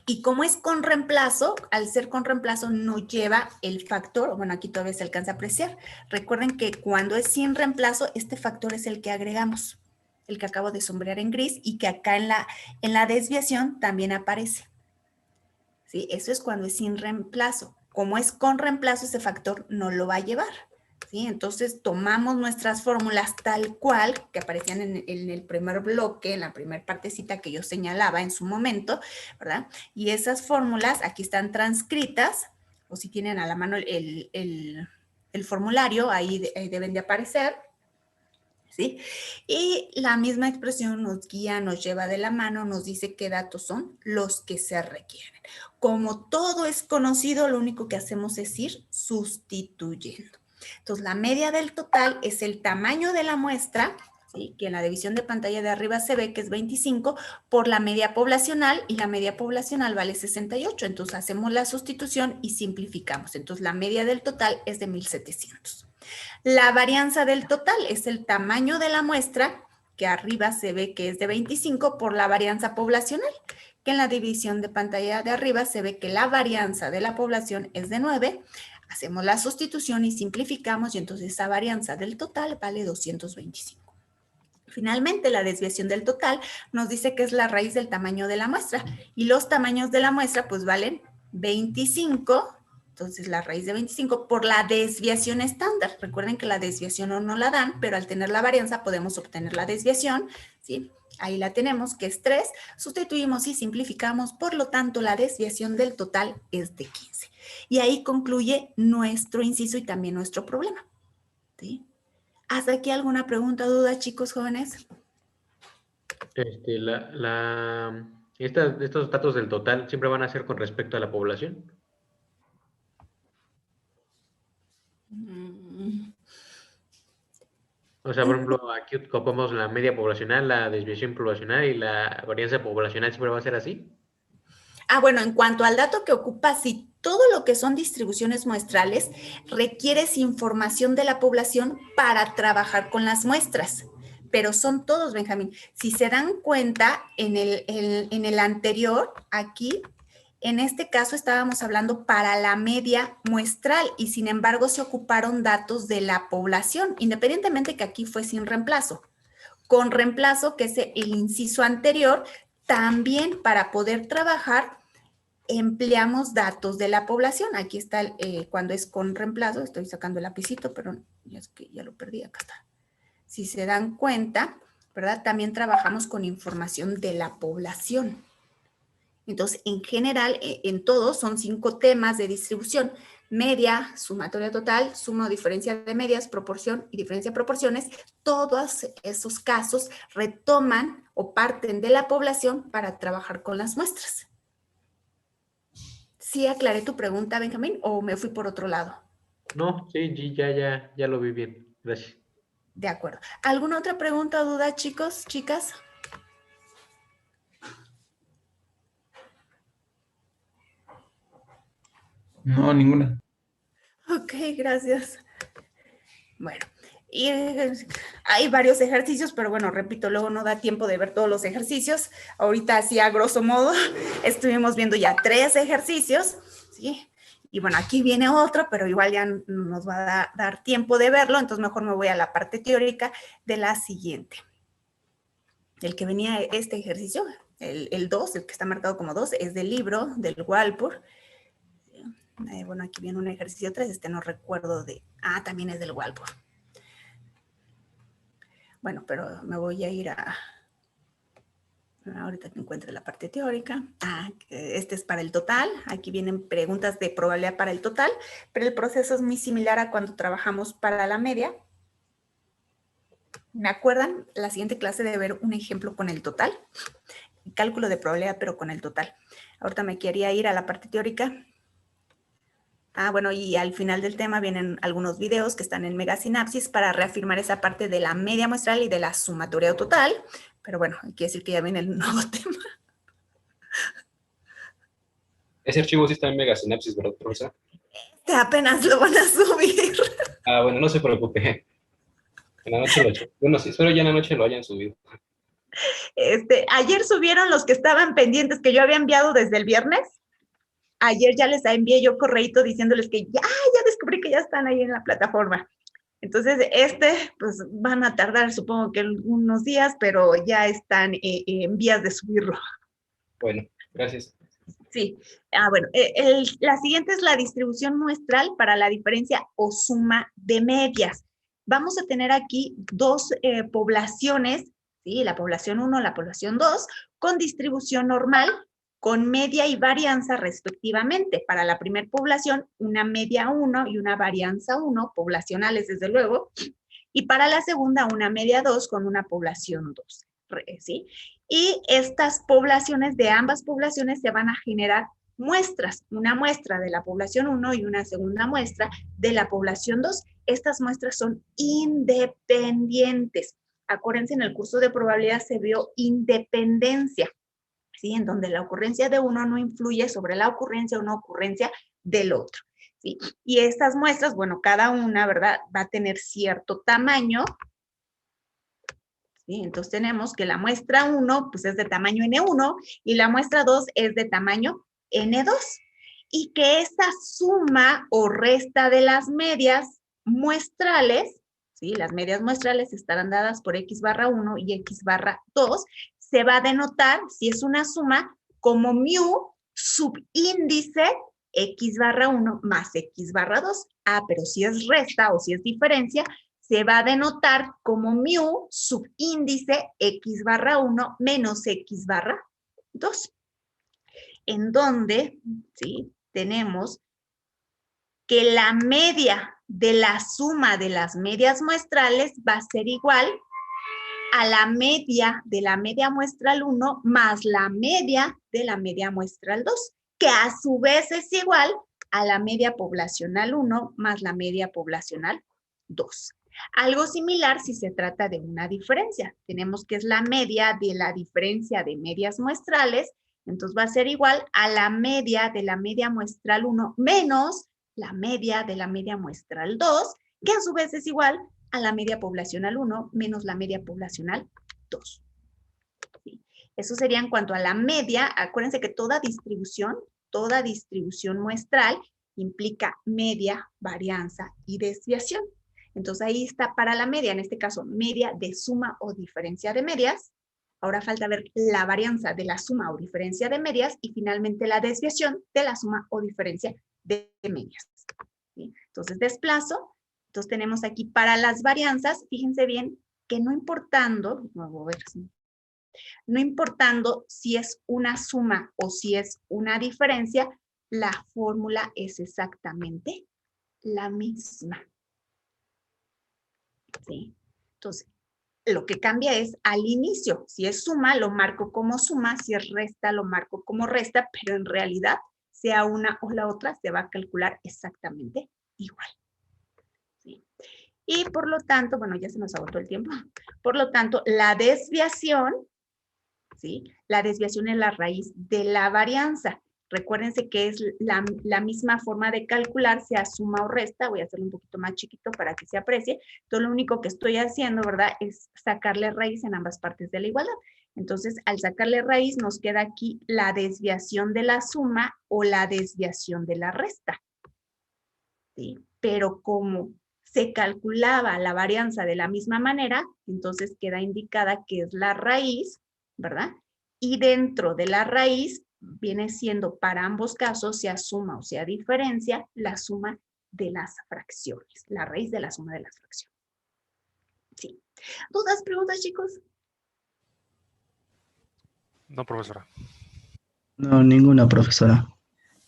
Y como es con reemplazo, al ser con reemplazo no lleva el factor, bueno, aquí todavía se alcanza a apreciar. Recuerden que cuando es sin reemplazo, este factor es el que agregamos, el que acabo de sombrear en gris y que acá en la desviación también aparece. ¿Sí? Eso es cuando es sin reemplazo. Como es con reemplazo, ese factor no lo va a llevar. ¿Sí? Entonces tomamos nuestras fórmulas tal cual que aparecían en el primer bloque, en la primera partecita que yo señalaba en su momento, ¿verdad? Y esas fórmulas aquí están transcritas, o si tienen a la mano el formulario, ahí deben de aparecer. ¿Sí? Y la misma expresión nos guía, nos lleva de la mano, nos dice qué datos son los que se requieren. Como todo es conocido, lo único que hacemos es ir sustituyendo. Entonces, la media del total es el tamaño de la muestra, ¿sí? Que en la división de pantalla de arriba se ve que es 25 por la media poblacional y la media poblacional vale 68. Entonces, hacemos la sustitución y simplificamos. Entonces, la media del total es de 1700. La varianza del total es el tamaño de la muestra, que arriba se ve que es de 25 por la varianza poblacional, que en la división de pantalla de arriba se ve que la varianza de la población es de 9. Hacemos la sustitución y simplificamos y entonces esa varianza del total vale 225. Finalmente, la desviación del total nos dice que es la raíz del tamaño de la muestra y los tamaños de la muestra pues valen 25. Entonces, la raíz de 25 por la desviación estándar. Recuerden que la desviación no la dan, pero al tener la varianza podemos obtener la desviación, ¿sí? Ahí la tenemos, que es 3. Sustituimos y simplificamos, por lo tanto, la desviación del total es de 15. Y ahí concluye nuestro inciso y también nuestro problema, ¿sí? ¿Hasta aquí alguna pregunta o duda, chicos jóvenes? Estos datos del total siempre van a ser con respecto a la población. O sea, por ejemplo, aquí ocupamos la media poblacional, la desviación poblacional y la varianza poblacional, ¿siempre va a ser así? Bueno, en cuanto al dato que ocupa, si todo lo que son distribuciones muestrales requieres información de la población para trabajar con las muestras, pero son todos, Benjamín. Si se dan cuenta, en el anterior, aquí, en este caso estábamos hablando para la media muestral y sin embargo se ocuparon datos de la población, independientemente que aquí fue sin reemplazo. Con reemplazo, que es el inciso anterior, también para poder trabajar empleamos datos de la población. Aquí está cuando es con reemplazo, estoy sacando el lapicito, pero es que ya lo perdí, acá está. Si se dan cuenta, ¿verdad? También trabajamos con información de la población. Entonces, en general, en todos son 5 temas de distribución: media, sumatoria total, suma o diferencia de medias, proporción y diferencia de proporciones. Todos esos casos retoman o parten de la población para trabajar con las muestras. ¿Sí aclaré tu pregunta, Benjamín, o me fui por otro lado? No, sí, ya lo vi bien. Gracias. De acuerdo. ¿Alguna otra pregunta o duda, chicos, chicas? No, ninguna. Ok, gracias. Bueno, y hay varios ejercicios, pero bueno, repito, luego no da tiempo de ver todos los ejercicios. Ahorita, así a grosso modo, estuvimos viendo ya 3 ejercicios, ¿sí? Y bueno, aquí viene otro, pero igual ya nos va a dar tiempo de verlo, entonces mejor me voy a la parte teórica de la siguiente. El que venía este ejercicio, el 2, el que está marcado como 2, es del libro del Walpurg. Bueno, aquí viene un ejercicio 3, no recuerdo de... también es del Walpurg. Bueno, pero me voy a ir a Ahorita que encuentre la parte teórica. Este es para el total. Aquí vienen preguntas de probabilidad para el total, pero el proceso es muy similar a cuando trabajamos para la media. ¿Me acuerdan? La siguiente clase de ver un ejemplo con el total. Cálculo de probabilidad, pero con el total. Ahorita me quería ir a la parte teórica. Bueno, y al final del tema vienen algunos videos que están en Megasinapsis para reafirmar esa parte de la media muestral y de la sumatoria total. Pero bueno, quiere decir que ya viene el nuevo tema. Ese archivo sí está en Megasinapsis, ¿verdad, profesor? Apenas lo van a subir. Bueno, no se preocupe. En la noche lo echo. Bueno, sí, espero ya en la noche lo hayan subido. Ayer subieron los que estaban pendientes que yo había enviado desde el viernes. Ayer ya les envié yo correíto diciéndoles que ya descubrí que ya están ahí en la plataforma. Entonces, pues van a tardar, supongo que unos días, pero ya están en vías de subirlo. Bueno, gracias. Sí. Bueno, la siguiente es la distribución muestral para la diferencia o suma de medias. Vamos a tener aquí dos poblaciones, ¿sí? La población 1, la población 2, con distribución normal, con media y varianza respectivamente. Para la primera población, una media 1 y una varianza 1, poblacionales desde luego, y para la segunda, una media 2 con una población 2, ¿sí? Y estas poblaciones, de ambas poblaciones, se van a generar muestras, una muestra de la población 1 y una segunda muestra de la población 2. Estas muestras son independientes. Acuérdense, en el curso de probabilidad se vio independencia, ¿sí? En donde la ocurrencia de uno no influye sobre la ocurrencia o no ocurrencia del otro, ¿sí? Y estas muestras, bueno, cada una, ¿verdad?, va a tener cierto tamaño, ¿sí? Entonces tenemos que la muestra 1 pues es de tamaño N1 y la muestra 2 es de tamaño N2. Y que esa suma o resta de las medias muestrales, ¿sí? Las medias muestrales estarán dadas por X barra 1 y X barra 2, se va a denotar, si es una suma, como mu subíndice X barra 1 más X barra 2. Pero si es resta o si es diferencia, se va a denotar como mu subíndice X barra 1 menos X barra 2. En donde, ¿sí?, tenemos que la media de la suma de las medias muestrales va a ser igual a la media de la media muestral 1 más la media de la media muestral 2, que a su vez es igual a la media poblacional 1 más la media poblacional 2. Algo similar si se trata de una diferencia. Tenemos que es la media de la diferencia de medias muestrales, entonces va a ser igual a la media de la media muestral 1 menos la media de la media muestral 2, que a su vez es igual a la media poblacional 1 menos la media poblacional 2. ¿Sí? Eso sería en cuanto a la media. Acuérdense que toda distribución muestral implica media, varianza y desviación. Entonces ahí está para la media, en este caso media de suma o diferencia de medias. Ahora falta ver la varianza de la suma o diferencia de medias y finalmente la desviación de la suma o diferencia de medias. ¿Sí? Entonces desplazo. Entonces tenemos aquí para las varianzas, fíjense bien que no importando si es una suma o si es una diferencia, la fórmula es exactamente la misma. ¿Sí? Entonces, lo que cambia es al inicio. Si es suma, lo marco como suma. Si es resta, lo marco como resta. Pero en realidad, sea una o la otra, se va a calcular exactamente igual. ¿Sí? Y por lo tanto, bueno, ya se nos agotó el tiempo. Por lo tanto, la desviación, ¿sí?, la desviación es la raíz de la varianza. Recuérdense que es la misma forma de calcular, sea suma o resta. Voy a hacerlo un poquito más chiquito para que se aprecie. Entonces, lo único que estoy haciendo, ¿verdad?, es sacarle raíz en ambas partes de la igualdad. Entonces, al sacarle raíz, nos queda aquí la desviación de la suma o la desviación de la resta. ¿Sí? Pero como se calculaba la varianza de la misma manera, entonces queda indicada que es la raíz, ¿verdad? Y dentro de la raíz viene siendo para ambos casos, sea suma o sea diferencia, la suma de las fracciones, la raíz de la suma de las fracciones. ¿Sí? ¿Dudas, preguntas, chicos? No, profesora. No, ninguna, profesora.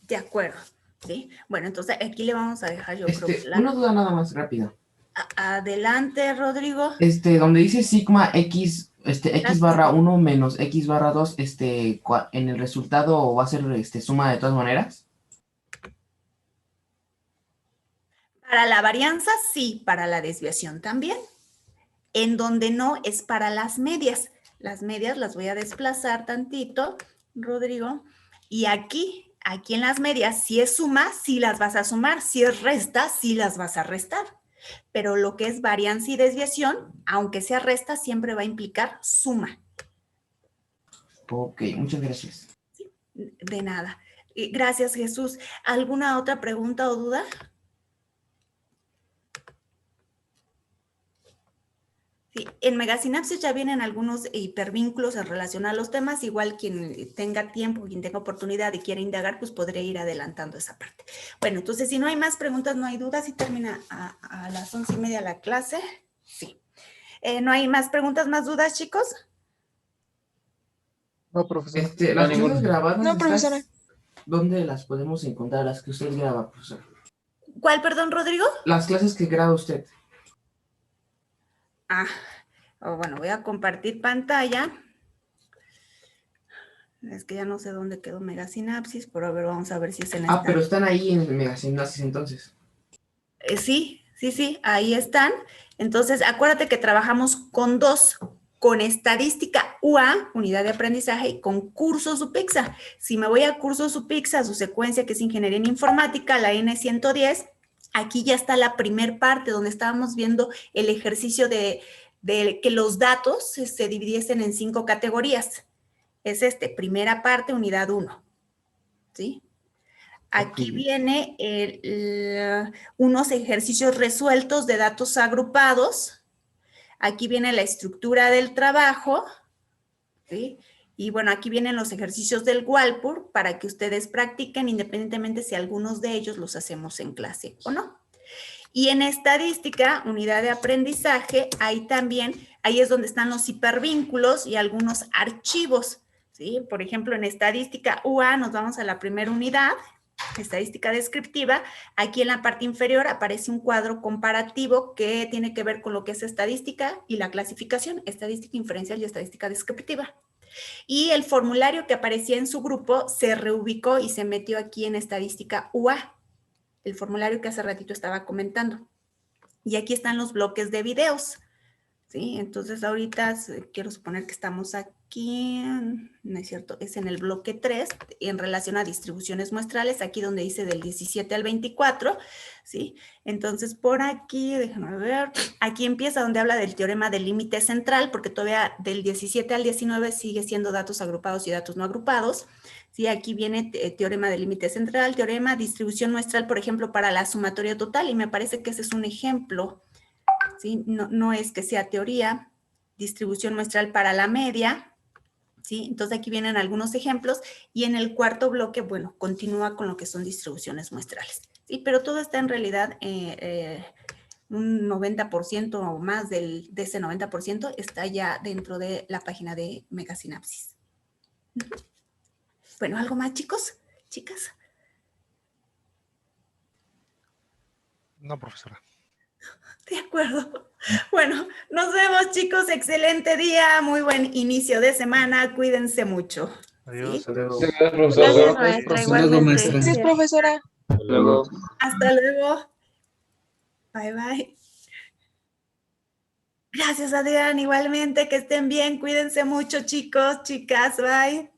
De acuerdo, ¿sí? Bueno, entonces aquí le vamos a dejar, yo creo, Una duda nada más rápida. Adelante, Rodrigo. Donde dice sigma x, x barra 1 menos x barra 2, en el resultado va a ser suma de todas maneras. Para la varianza, sí, para la desviación también. En donde no es para las medias. Las medias las voy a desplazar tantito, Rodrigo. Y aquí en las medias, si es suma, sí las vas a sumar. Si es resta, sí las vas a restar. Pero lo que es varianza y desviación, aunque sea resta, siempre va a implicar suma. Ok, muchas gracias. De nada. Gracias, Jesús. ¿Alguna otra pregunta o duda? Sí, en Megasinapsis ya vienen algunos hipervínculos en relación a los temas, igual quien tenga tiempo, quien tenga oportunidad y quiera indagar, pues podré ir adelantando esa parte. Bueno, entonces si no hay más preguntas, no hay dudas, y termina a las 11:30 la clase. Sí. ¿No hay más preguntas, más dudas, chicos? No, profesora. Las clases grabadas, No, profesora. ¿dónde las podemos encontrar? Las que usted graba, profesor. ¿Cuál, perdón, Rodrigo? Las clases que graba usted. Bueno, voy a compartir pantalla. Es que ya no sé dónde quedó Megasinapsis, pero a ver, vamos a ver si es en esta. Pero están ahí en Megasinapsis entonces. Sí, ahí están. Entonces, acuérdate que trabajamos con dos, con estadística UA, unidad de aprendizaje, y con cursos UPIXA. Si me voy a cursos UPIXA, su secuencia que es Ingeniería en Informática, la N110, aquí ya está la primer parte donde estábamos viendo el ejercicio de que los datos se dividiesen en 5 categorías. Es primera parte, unidad 1, ¿sí? Aquí viene unos ejercicios resueltos de datos agrupados. Aquí viene la estructura del trabajo, ¿sí? Y bueno, aquí vienen los ejercicios del Walpur para que ustedes practiquen independientemente si algunos de ellos los hacemos en clase o no. Y en estadística, unidad de aprendizaje, ahí es donde están los hipervínculos y algunos archivos, ¿sí? Por ejemplo, en estadística UA nos vamos a la primera unidad, estadística descriptiva. Aquí en la parte inferior aparece un cuadro comparativo que tiene que ver con lo que es estadística y la clasificación, estadística inferencial y estadística descriptiva. Y el formulario que aparecía en su grupo se reubicó y se metió aquí en estadística UA, el formulario que hace ratito estaba comentando. Y aquí están los bloques de videos, ¿sí? Entonces ahorita quiero suponer que estamos aquí, no es cierto, es en el bloque 3, en relación a distribuciones muestrales, aquí donde dice del 17 al 24, ¿sí? Entonces por aquí, déjenme ver, aquí empieza donde habla del teorema del límite central, porque todavía del 17 al 19 sigue siendo datos agrupados y datos no agrupados. Sí, aquí viene teorema del límite central, teorema, distribución muestral, por ejemplo, para la sumatoria total, y me parece que ese es un ejemplo, ¿sí? No es que sea teoría, distribución muestral para la media, ¿sí? Entonces aquí vienen algunos ejemplos, y en el cuarto bloque, bueno, continúa con lo que son distribuciones muestrales, ¿sí? Pero todo está en realidad, un 90% o más de ese 90% está ya dentro de la página de Megasinapsis. Bueno, ¿algo más, chicos? ¿Chicas? No, profesora. De acuerdo. Bueno, nos vemos, chicos. Excelente día, muy buen inicio de semana. Cuídense mucho. Adiós. ¿Sí? Gracias, maestra, igualmente. Gracias, profesora. Hasta luego. Hasta luego. Bye, bye. Gracias, Adrián. Igualmente, que estén bien. Cuídense mucho, chicos, chicas. Bye.